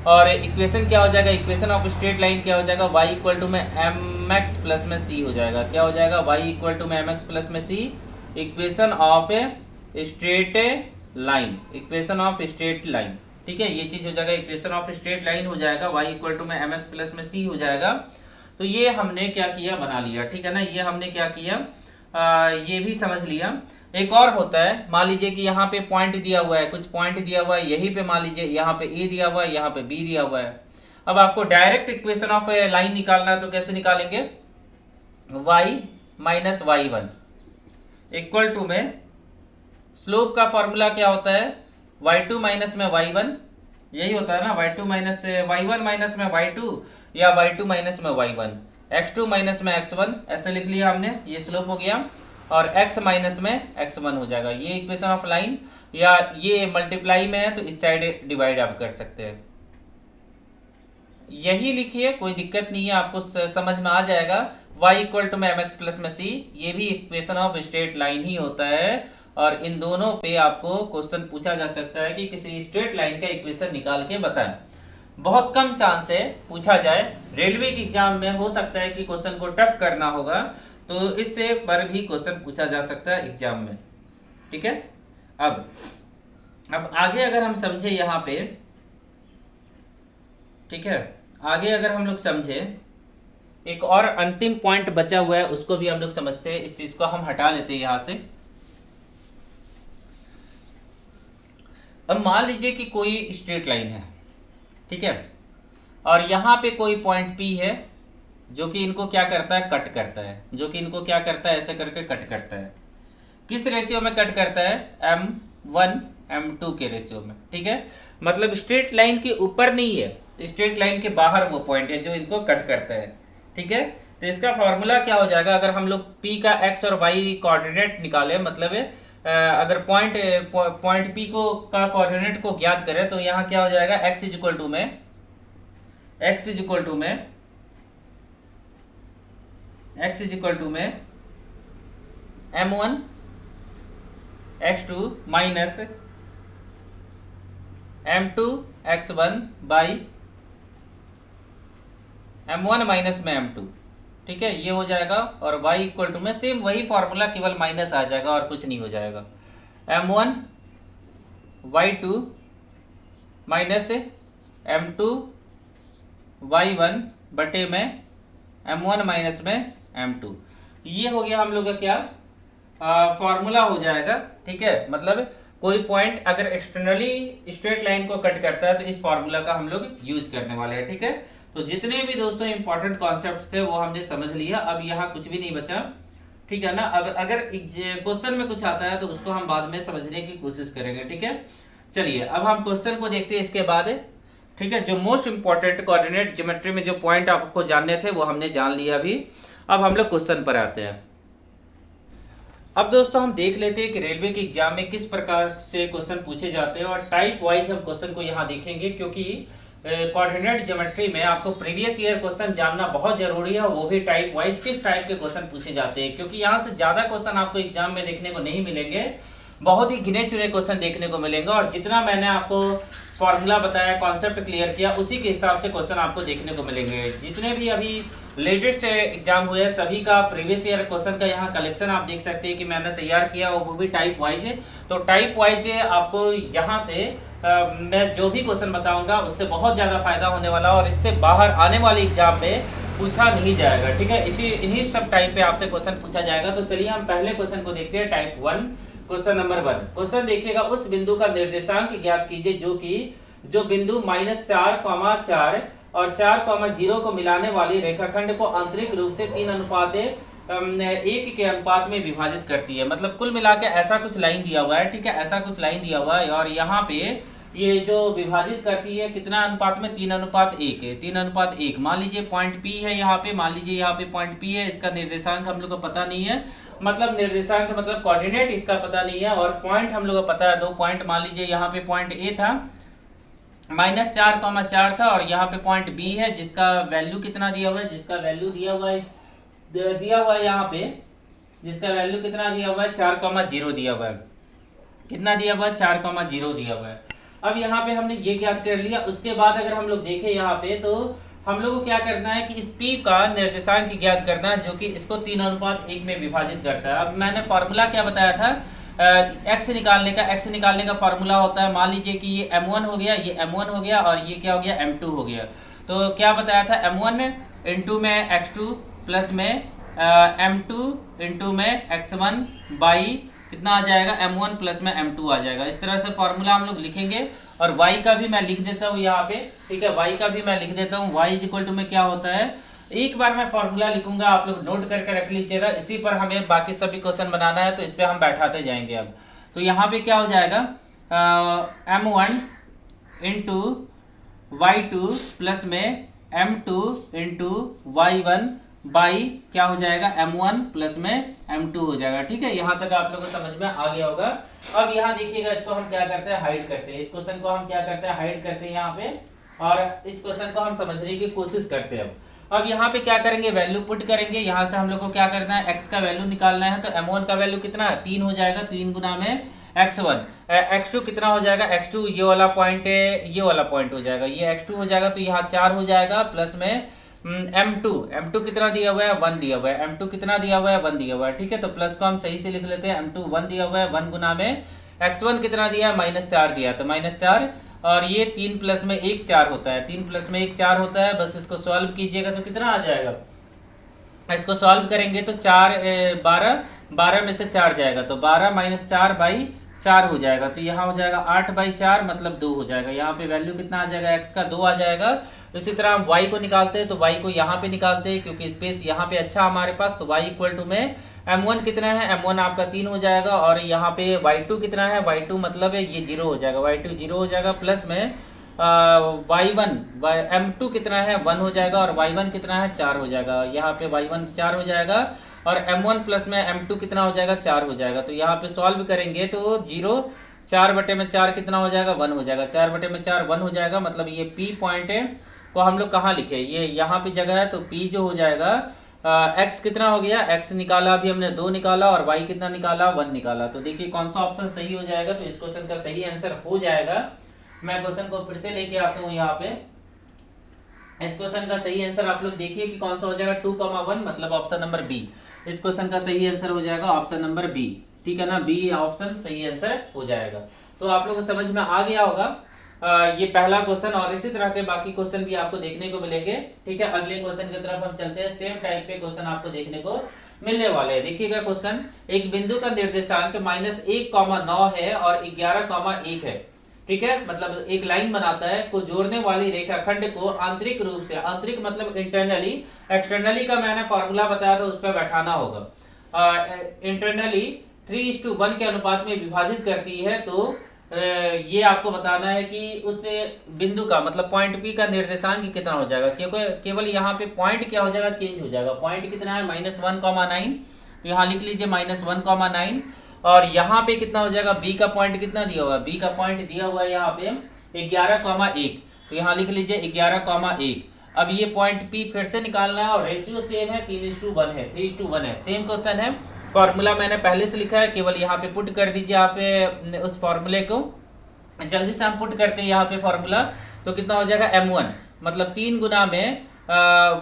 [SPEAKER 1] और इक्वेशन क्या हो जाएगा, इक्वेशन ऑफ स्ट्रेट लाइन क्या हो जाएगा, y इक्वल टू में एम एक्स प्लस में c हो जाएगा। क्या हो जाएगा, y इक्वल टू में एम एक्स प्लस में c, equation of straight line, equation of straight line. ठीक है, ये चीज़ हो जाएगा, इक्वेशन ऑफ स्ट्रेट लाइन हो जाएगा, y इक्वल टू में एम एक्स प्लस में c हो जाएगा। तो ये हमने क्या किया, बना लिया। ठीक है ना, ये हमने क्या किया, ये भी समझ लिया। एक और होता है, मान लीजिए कि यहाँ पे पॉइंट दिया हुआ है, कुछ पॉइंट दिया हुआ है, यहीं पे मान लीजिए यहाँ पे a दिया हुआ है, यहाँ पे b दिया हुआ है। अब आपको डायरेक्ट इक्वेशन ऑफ लाइन निकालना है, तो कैसे निकालेंगे, y minus y one equal to में स्लोप का फॉर्मूला क्या होता है, y2 माइनस में y1, यही होता है ना, y2 माइनस y1 माइनस में y2 या y2 माइनस में y1, x2 माइनस में x1, ऐसे लिख लिया हमने, ये स्लोप हो गया, और x माइनस में x1 हो जाएगा। ये इक्वेशन ऑफ लाइन, या ये मल्टीप्लाई में है तो इस साइड डिवाइड आप कर सकते हैं। यही लिखिए, कोई दिक्कत नहीं है, आपको समझ में आ जाएगा। y इक्वल टू में एम एक्स प्लस में c, ये भी इक्वेशन ऑफ स्ट्रेट लाइन ही होता है, और इन दोनों पे आपको क्वेश्चन पूछा जा सकता है कि किसी स्ट्रेट लाइन का इक्वेशन निकाल के बताएं। बहुत कम चांस है पूछा जाए, रेलवे के एग्जाम में हो सकता है कि क्वेश्चन को टफ करना होगा, तो इससे पर भी क्वेश्चन पूछा जा सकता है एग्जाम में। ठीक है, अब आगे अगर हम समझे यहाँ पे, ठीक है, आगे अगर हम लोग समझे, एक और अंतिम पॉइंट बचा हुआ है, उसको भी हम लोग समझते हैं। इस चीज को हम हटा लेते हैं यहां से। अब मान लीजिए कि कोई स्ट्रेट लाइन है, ठीक है, और यहाँ पे कोई पॉइंट P है जो कि इनको क्या करता है, कट करता है, जो कि इनको क्या करता है, ऐसे करके कट करता है। किस रेशियो में कट करता है, m1 m2 के रेशियो में। ठीक है, मतलब स्ट्रेट लाइन के ऊपर नहीं है, स्ट्रेट लाइन के बाहर वो पॉइंट है जो इनको कट करता है। ठीक है, तो इसका फॉर्मूला क्या हो जाएगा, अगर हम लोग P का x और y कोऑर्डिनेट निकाले, मतलब अगर पॉइंट P को का कोऑर्डिनेट को ज्ञात करें, तो यहाँ क्या हो जाएगा, x इज इक्वल टू में m1 x2 minus m2 x1 by m1 minus में m2। ठीक है, ये हो जाएगा, और y इक्वल टू में सेम वही फॉर्मूला, केवल माइनस आ जाएगा और कुछ नहीं हो जाएगा। m1 y2 minus m2 y1 बटे में m1 माइनस में m2। ये हो गया हम लोग का क्या फॉर्मूला हो जाएगा। ठीक है, मतलब कोई पॉइंट अगर एक्सटर्नली स्ट्रेट लाइन को कट करता है तो इस फॉर्मूला का हम लोग यूज करने वाले हैं। ठीक है, तो जितने भी दोस्तों इंपॉर्टेंट कॉन्सेप्ट थे वो हमने समझ लिया, अब यहाँ कुछ भी नहीं बचा। ठीक है ना, अब अगर क्वेश्चन में कुछ आता है तो उसको हम बाद में समझने की कोशिश करेंगे। ठीक है, चलिए अब हम क्वेश्चन को देखते हैं इसके बाद। ठीक है, जो मोस्ट इंपॉर्टेंट कोऑर्डिनेट ज्योमेट्री में जो पॉइंट आपको जानने थे वो हमने जान लिया अभी। अब हम लोग क्वेश्चन पर आते हैं। अब दोस्तों हम देख लेते हैं कि रेलवे के एग्जाम में किस प्रकार से क्वेश्चन पूछे जाते हैं और टाइप वाइज हम क्वेश्चन को यहाँ देखेंगे, क्योंकि कोऑर्डिनेट ज्योमेट्री में आपको प्रीवियस ईयर क्वेश्चन जानना बहुत जरूरी है, वो भी टाइप वाइज किस टाइप के क्वेश्चन पूछे जाते हैं, क्योंकि यहाँ से ज्यादा क्वेश्चन आपको एग्जाम में देखने को नहीं मिलेंगे, बहुत ही गिने चुने क्वेश्चन देखने को मिलेंगे। और जितना मैंने आपको फॉर्मूला बताया, कॉन्सेप्ट क्लियर किया, उसी के हिसाब से क्वेश्चन आपको देखने को मिलेंगे। जितने भी अभी लेटेस्ट एग्जाम हुए सभी का प्रीवियस ईयर क्वेश्चन का यहाँ कलेक्शन आप देख सकते हैं कि मैंने तैयार किया, वो भी टाइप वाइज है। तो टाइप वाइज आपको यहाँ से मैं जो भी क्वेश्चन बताऊंगा उससे बहुत ज़्यादा फायदा होने वाला और इससे बाहर आने वाले एग्जाम में पूछा नहीं जाएगा। ठीक है, इन्हीं सब टाइप पे आपसे क्वेश्चन पूछा जाएगा। तो चलिए हम पहले क्वेश्चन को देखते हैं, टाइप 1, क्वेश्चन नंबर 1। क्वेश्चन देखिएगा, उस बिंदु का निर्देशांक ज्ञात कीजिए जो बिंदु -4,4 और 4,0 को मिलाने वाली रेखाखंड को आंतरिक रूप से 3:1 के अनुपात में विभाजित करती है। मतलब कुल मिला के ऐसा कुछ लाइन दिया हुआ है। ठीक है, ऐसा कुछ लाइन दिया हुआ है और यहाँ पे ये जो विभाजित करती है कितना अनुपात में, 3:1 है। 3:1 मान लीजिए पॉइंट P है यहाँ पे, मान लीजिए यहाँ पे पॉइंट P है, इसका निर्देशांक हम लोग को पता नहीं है, मतलब निर्देशांक मतलब कोऑर्डिनेट इसका पता नहीं है, और पॉइंट हम लोग को पता है 2 पॉइंट। मान लीजिए यहाँ पे पॉइंट A था, -4,4 था, और यहाँ पे पॉइंट B है जिसका वैल्यू कितना दिया हुआ है, जिसका वैल्यू दिया हुआ है यहाँ पे, जिसका वैल्यू कितना दिया हुआ है, 4,0 दिया हुआ है। कितना दिया हुआ है, 4,0 दिया हुआ है। अब यहाँ पे हमने ये ज्ञात कर लिया। उसके बाद अगर हम लोग देखें यहाँ पे तो हम लोग को क्या करना है कि इस P का निर्देशांक ज्ञात करना है जो कि इसको 3:1 में विभाजित करता है। अब मैंने फॉर्मूला क्या बताया था, x निकालने का फार्मूला होता है, मान लीजिए कि ये m1 हो गया, ये m1 हो गया और ये क्या हो गया, m2 हो गया। तो क्या बताया था, m1 इंटू में x2 प्लस में m2 इंटू में x1 बाई कितना आ जाएगा, m1 प्लस में m2 आ जाएगा। इस तरह से फार्मूला हम लोग लिखेंगे और y का भी मैं लिख देता हूँ यहाँ पे। ठीक है, y का भी मैं लिख देता हूँ, y इज इक्वल टू में क्या होता है, एक बार मैं फॉर्मूला लिखूंगा, आप लोग नोट करके रख लीजिएगा, इसी पर हमें बाकी सभी क्वेश्चन बनाना है तो इस पे हम बैठाते जाएंगे। अब तो यहाँ पे क्या हो जाएगा, m1 इंटू y2 प्लस में m2 इंटू y1 बाई क्या हो जाएगा, m1 प्लस में m2 हो जाएगा। ठीक है, यहाँ तक आप लोगों को समझ में आ गया होगा। अब यहाँ देखिएगा, इसको हम क्या करते हैं, हाइड करते हैं। इस क्वेश्चन को हम क्या करते हैं, हाइड करते हैं यहाँ पे, और इस क्वेश्चन को हम समझने की कोशिश करते हैं। अब यहाँ पे क्या करेंगे, वैल्यू पुट करेंगे। यहाँ से हम लोग को क्या करना है, x का वैल्यू निकालना है। तो m1 का वैल्यू कितना है, 3 हो जाएगा, 3 गुना में x1। x2 कितना हो जाएगा, x2 ये वाला पॉइंट है, ये वाला पॉइंट हो जाएगा, ये x2 हो जाएगा, तो यहाँ 4 हो जाएगा, प्लस में m2 कितना दिया हुआ है, 1 दिया हुआ है। m2 कितना दिया हुआ है, 1 दिया हुआ है। ठीक है, तो प्लस को हम सही से लिख लेते हैं, m2 1 दिया हुआ है, 1 गुना में x1 कितना दिया है, -4 दिया, तो -4, और ये 3 प्लस में 1 4 होता है, 3 प्लस में 1 4 होता है। बस इसको सॉल्व कीजिएगा तो कितना आ जाएगा, इसको सॉल्व करेंगे तो 4 12 में से 4 जाएगा, तो 12 - 4 बाई 4 हो जाएगा। तो यहाँ हो जाएगा 8/4 मतलब 2 हो जाएगा। यहाँ पे वैल्यू कितना आ जाएगा, x का 2 आ जाएगा। इसी तरह हम y को निकालते हैं तो y को यहाँ पे निकालते हैं, क्योंकि स्पेस यहाँ पे अच्छा हमारे पास। तो y इक्वल टू में m1 कितना है, m1 आपका 3 हो जाएगा, और यहाँ पे y2 कितना है, y2 मतलब है ये 0 हो जाएगा, y2 0 हो जाएगा, प्लस में y1 m2 कितना है, 1 हो जाएगा, और y1 कितना है, 4 हो जाएगा। यहाँ पे y1 4 हो जाएगा, और m1 प्लस में m2 कितना हो जाएगा, 4 हो जाएगा। तो यहाँ पे सॉल्व करेंगे तो 0 4/4 कितना हो जाएगा, 1 हो जाएगा, 4/4 1 हो जाएगा। मतलब ये P पॉइंट है को हम लोग कहाँ लिखे, ये यहाँ पे जगह है, तो P जो हो जाएगा x कितना हो गया, x निकाला अभी हमने 2 निकाला, और y कितना निकाला, 1 निकाला। तो देखिए कौन सा ऑप्शन सही हो जाएगा, तो इस क्वेश्चन का सही आंसर हो जाएगा। मैं क्वेश्चन को फिर से लेके आता हूँ यहाँ पे। इस क्वेश्चन का सही आंसर आप लोग देखिए कि कौन सा हो जाएगा, 2,1 मतलब ऑप्शन नंबर बी। इस क्वेश्चन का सही आंसर हो जाएगा ऑप्शन नंबर बी। ठीक है ना, बी ऑप्शन सही आंसर हो जाएगा। तो आप लोगों को समझ में आ गया होगा ये पहला क्वेश्चन, और इसी तरह के बाकी क्वेश्चन भी आपको देखने को मिलेंगे। ठीक है, अगले क्वेश्चन की तरफ हम चलते हैं। सेम टाइप के क्वेश्चन आपको देखने को मिलने वाले हैं। देखिएगा क्वेश्चन, एक बिंदु का निर्देशांक -1,9 है और 11,1 है। ठीक है, मतलब एक लाइन बनाता है को जोड़ने वाली रेखाखंड को आंतरिक रूप से, आंतरिक मतलब इंटरनली, एक्सटर्नली का मैंने फॉर्मूला बताया था उस पर बैठाना होगा। इंटरनली 3:1 के अनुपात में विभाजित करती है। तो ये आपको बताना है कि उस बिंदु का मतलब पॉइंट पी का निर्देशांक कितना हो जाएगा, क्योंकि केवल यहाँ पे पॉइंट क्या हो जाएगा, चेंज हो जाएगा। पॉइंट कितना है -1,9, तो यहाँ लिख लीजिए -1,9, और यहाँ पे कितना हो जाएगा, बी का पॉइंट कितना दिया हुआ है, बी का पॉइंट दिया हुआ है यहाँ पे 11,1, तो यहाँ लिख लीजिए 11,1। अब ये पॉइंट पी फिर से निकालना है और रेशियो सेम है, 3:1 है, 3:1 है, सेम क्वेश्चन है। फॉर्मूला मैंने पहले से लिखा है, केवल यहाँ पे पुट कर दीजिए आप उस फॉर्मूले को। जल्दी से हम पुट करते हैं यहाँ पे फॉर्मूला, तो कितना हो जाएगा m1, मतलब 3 गुना में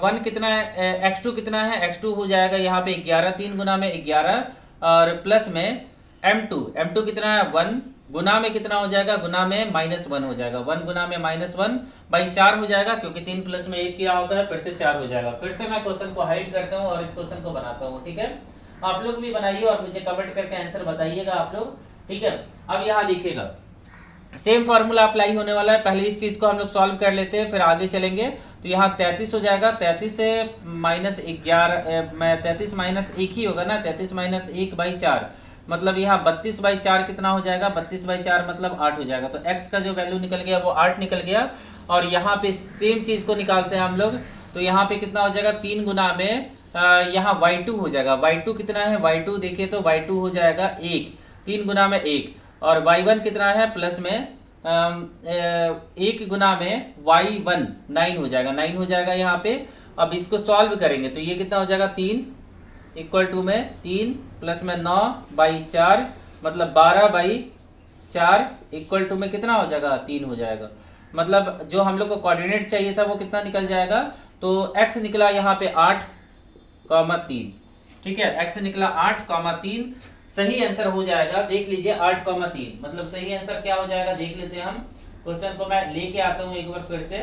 [SPEAKER 1] 1 कितना है, x2 कितना है, x2 हो जाएगा यहाँ पे 11, 3 गुना में 11, और प्लस में m2 कितना है 1, गुना में कितना हो जाएगा, गुना में -1 हो जाएगा, 1 गुना में -1/4 हो जाएगा, क्योंकि 3 प्लस में 1 क्या होता है, फिर से 4 हो जाएगा। फिर से मैं क्वेश्चन को हाइड करता हूँ और इस क्वेश्चन को बनाता हूँ। ठीक है, आप लोग भी बनाइए और मुझे कमेंट करके आंसर बताइएगा आप लोग। ठीक है, अब यहाँ लिखिएगा, सेम फार्मूला अप्लाई होने वाला है। पहले इस चीज को हम लोग सॉल्व कर लेते हैं, फिर आगे चलेंगे। तो यहाँ 33 हो जाएगा, 33 से -11 में 33 -1 ही होगा ना, 33 -1/4, मतलब यहाँ 32/4 कितना हो जाएगा, 32/4 मतलब 8 हो जाएगा। तो x का जो वैल्यू निकल गया वो 8 निकल गया। और यहाँ पे सेम चीज को निकालते हैं हम लोग, तो यहाँ पे कितना हो जाएगा, 3 गुना में यहाँ y2 हो जाएगा। y2 कितना है, y2 देखिए तो y2 हो जाएगा 1, 3 गुना में 1, और y1 कितना है, प्लस में 1 गुना में y1 9 हो जाएगा, 9 हो जाएगा यहाँ पे। अब इसको सॉल्व करेंगे तो ये कितना हो जाएगा, 3 इक्वल टू में 3 प्लस में 9/4 मतलब 12/4 इक्वल टू में कितना हो जाएगा, 3 हो जाएगा। मतलब जो हम लोग को कोऑर्डिनेट चाहिए था वो कितना निकल जाएगा, तो x निकला यहाँ पे 8,3। ठीक है, x निकला 8,3, सही आंसर हो जाएगा। देख लीजिए 8,3 मतलब सही आंसर क्या हो जाएगा, देख लेते हैं हम। क्वेश्चन को मैं लेके आता हूँ एक बार फिर से,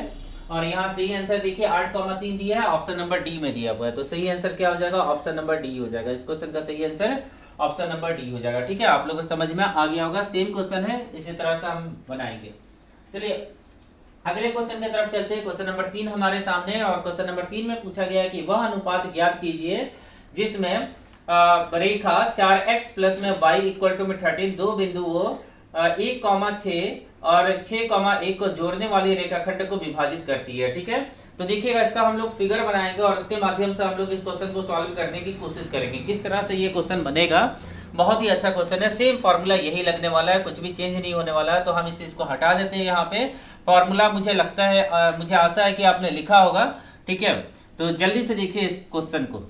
[SPEAKER 1] और यहाँ सही आंसर देखिए 8,3 दिया है, ऑप्शन नंबर डी में दिया हुआ है। तो सही आंसर क्या हो जाएगा, ऑप्शन नंबर डी हो जाएगा। इस क्वेश्चन का सही आंसर ऑप्शन नंबर डी हो जाएगा। ठीक है, आप लोगों को समझ में आ गया होगा। सेम क्वेश्चन है, इसी तरह से हम बनाएंगे। चलिए अगले क्वेश्चन की तरफ चलते हैं। क्वेश्चन नंबर 3 हमारे सामने है, और क्वेश्चन नंबर 3 में पूछा गया है कि वह अनुपात ज्ञात कीजिए जिसमें रेखा 4x प्लस में y इक्वल टू में 13 दो बिंदुओं 1,6 और 6,1 को जोड़ने वाली रेखाखंड को विभाजित करती है। ठीक है, तो देखिएगा इसका हम लोग फिगर बनाएंगे और उसके माध्यम से हम लोग इस क्वेश्चन को सॉल्व करने की कोशिश करेंगे। किस तरह से ये क्वेश्चन बनेगा, बहुत ही अच्छा क्वेश्चन है। सेम फॉर्मूला यही लगने वाला है, कुछ भी चेंज नहीं होने वाला है। तो हम इस चीज को हटा देते हैं यहाँ पे। फॉर्मूला मुझे लगता है, मुझे आशा है कि आपने लिखा होगा। ठीक है, तो जल्दी से देखिए इस क्वेश्चन को।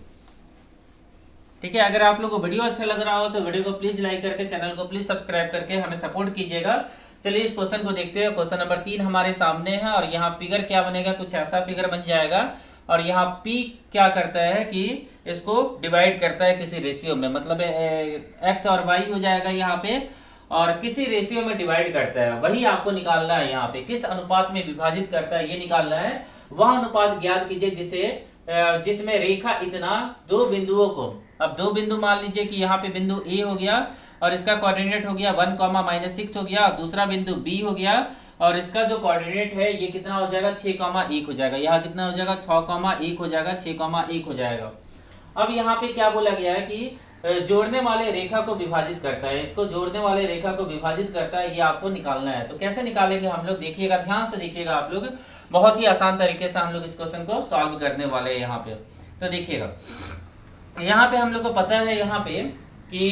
[SPEAKER 1] ठीक है, अगर आप लोग को वीडियो अच्छा लग रहा हो तो वीडियो को प्लीज लाइक करके, चैनल को प्लीज सब्सक्राइब करके हमें सपोर्ट कीजिएगा। चलिए इस क्वेश्चन को देखते हैं। क्वेश्चन नंबर 3 हमारे सामने है, और यहाँ फिगर क्या बनेगा, कुछ ऐसा फिगर बन जाएगा। और यहाँ P क्या करता है कि इसको डिवाइड करता है किसी रेशियो में, मतलब x और y हो जाएगा यहाँ पे, और किसी रेशियो में डिवाइड करता है। वही आपको निकालना है यहाँ पे, किस अनुपात में विभाजित करता है ये निकालना है। वह अनुपात ज्ञात कीजिए जिसमें रेखा इतना दो बिंदुओं को, अब दो बिंदु मान लीजिए कि यहाँ पे बिंदु A हो गया और इसका कोऑर्डिनेट हो गया 1,-6 हो गया, और दूसरा बिंदु B हो गया और इसका जो कोऑर्डिनेट है ये कितना हो जाएगा, 6,1 हो जाएगा। यहाँ कितना हो जाएगा, 6,1 हो जाएगा, 6,1 हो जाएगा। अब यहाँ पे क्या बोला गया है कि जोड़ने वाले रेखा को विभाजित करता है, इसको जोड़ने वाले रेखा को विभाजित करता है, ये आपको निकालना है। तो कैसे निकालेंगे हम लोग, देखिएगा, ध्यान से देखिएगा आप लोग। बहुत ही आसान तरीके से हम लोग इस क्वेश्चन को सॉल्व करने वाले हैं यहाँ पे। तो देखिएगा यहाँ पे हम लोग को पता है यहाँ पे कि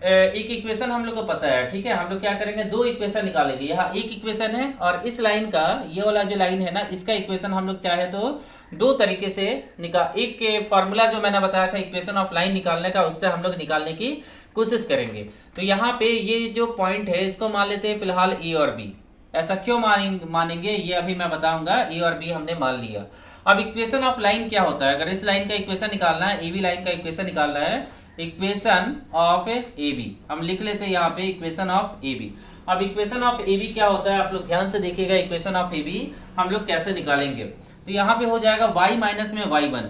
[SPEAKER 1] एक इक्वेशन हम लोग को पता है। ठीक है, हम लोग क्या करेंगे, दो इक्वेशन निकालेंगे। यहाँ एक इक्वेशन है और इस लाइन का, ये वाला जो लाइन है ना, इसका इक्वेशन हम लोग चाहे तो दो तरीके से एक फॉर्मूला जो मैंने बताया था इक्वेशन ऑफ लाइन निकालने का, उससे हम लोग निकालने की कोशिश करेंगे। तो यहाँ पे ये जो पॉइंट है इसको मान लेते हैं फिलहाल ए और बी। ऐसा क्यों मानेंगे ये अभी मैं बताऊंगा। ए और बी हमने मान लिया। अब इक्वेशन ऑफ लाइन क्या होता है, अगर इस लाइन का इक्वेशन निकालना है, ए बी लाइन का इक्वेशन निकालना है, इक्वेशन ऑफ ए बी, हम लिख लेते हैं यहाँ पे इक्वेशन ऑफ ए बी। अब इक्वेशन ऑफ ए बी क्या होता है आप लोग ध्यान से देखिएगा, इक्वेशन ऑफ ए बी हम लोग कैसे निकालेंगे। तो यहाँ पे हो जाएगा y माइनस में y1,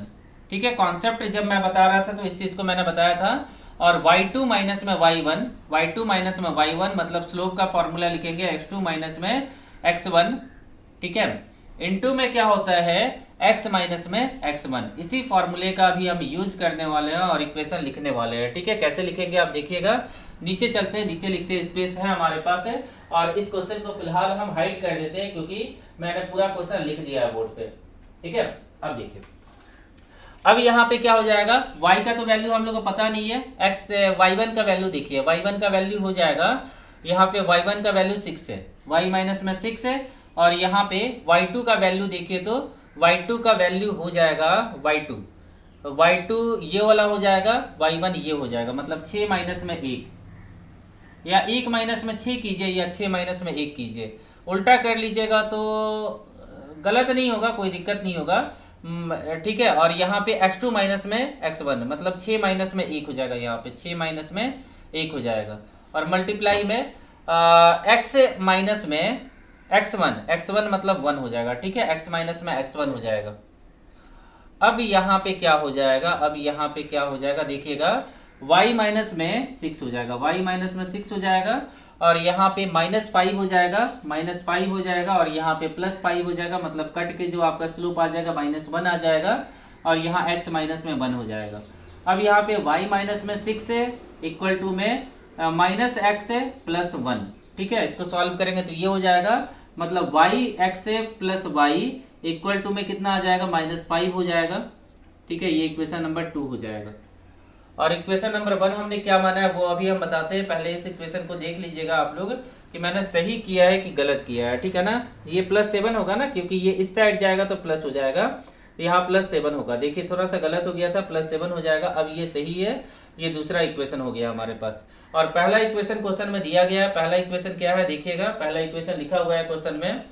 [SPEAKER 1] ठीक है, कॉन्सेप्ट जब मैं बता रहा था तो इस चीज को मैंने बताया था। और y2 माइनस में y1, y2 माइनस में y1 मतलब स्लोप का फॉर्मूला लिखेंगे x2 माइनस में x1, ठीक है, इनटू में क्या होता है x माइनस में x1। इसी फॉर्मूले का भी हम यूज करने वाले हैं और इक्वेशन लिखने वाले हैं, ठीक है। कैसे लिखेंगे आप देखिएगा, नीचे चलते हैं, नीचे लिखते हैं, स्पेस है हमारे पास है। और इस क्वेश्चन को फिलहाल हम हाइड कर देते हैं क्योंकि मैंने पूरा क्वेश्चन लिख दिया है बोर्ड पे, ठीक है। अब देखिए, अब यहाँ पे क्या हो जाएगा, y का तो वैल्यू हम लोग को पता नहीं है, x y1 का वैल्यू देखिए, y1 का वैल्यू हो जाएगा यहाँ पे y1 का वैल्यू 6 है, y माइनस में 6 है। और यहाँ पे y2 का वैल्यू देखिए तो y2 का वैल्यू हो जाएगा y2, तो y2 ये वाला हो जाएगा, y1 ये हो जाएगा, मतलब 6 माइनस में 1, या 1 माइनस में 6 कीजिए या 6 माइनस में 1 कीजिए, उल्टा कर लीजिएगा तो गलत नहीं होगा, कोई दिक्कत नहीं होगा, ठीक है। और यहाँ पे x2 माइनस में x1 मतलब 6 माइनस में 1 हो जाएगा, यहाँ पे 6 माइनस में 1 हो जाएगा। और मल्टीप्लाई में x माइनस में x1 मतलब 1 हो जाएगा, ठीक है, x माइनस में x1 हो जाएगा। अब यहाँ पे क्या हो जाएगा, अब यहाँ पे क्या हो जाएगा देखिएगा, y माइनस में 6 हो जाएगा, y माइनस में 6 हो जाएगा। और यहाँ पे -5 हो जाएगा, -5 हो जाएगा, और यहाँ पे +5 हो जाएगा, मतलब कट के जो आपका स्लोप आ जाएगा -1 आ जाएगा, और यहाँ x माइनस में 1 हो जाएगा। अब यहाँ पे y माइनस में 6 है इक्वल टू में -x है +1, ठीक है। इसको सॉल्व करेंगे तो ये हो जाएगा, मतलब y(x) plus y equal to में कितना आ जाएगा, -5 हो जाएगा, ठीक है। ये इक्वेशन नंबर 2 हो जाएगा। और इक्वेशन नंबर 1 हमने क्या माना है वो अभी हम बताते हैं। पहले इस इक्वेशन को देख लीजिएगा आप लोग कि मैंने सही किया है कि गलत किया है, ठीक है ना। ये +7 होगा ना, क्योंकि ये इस साइड जाएगा तो प्लस हो जाएगा, तो यहाँ +7 होगा। देखिए थोड़ा सा गलत हो गया था, +7 हो जाएगा। अब ये सही है, ये दूसरा इक्वेशन हो गया हमारे पास। और पहला इक्वेशन क्वेश्चन में दिया गया है। पहला इक्वेशन क्या है देखिएगा, पहला इक्वेशन लिखा हुआ है क्वेश्चन में।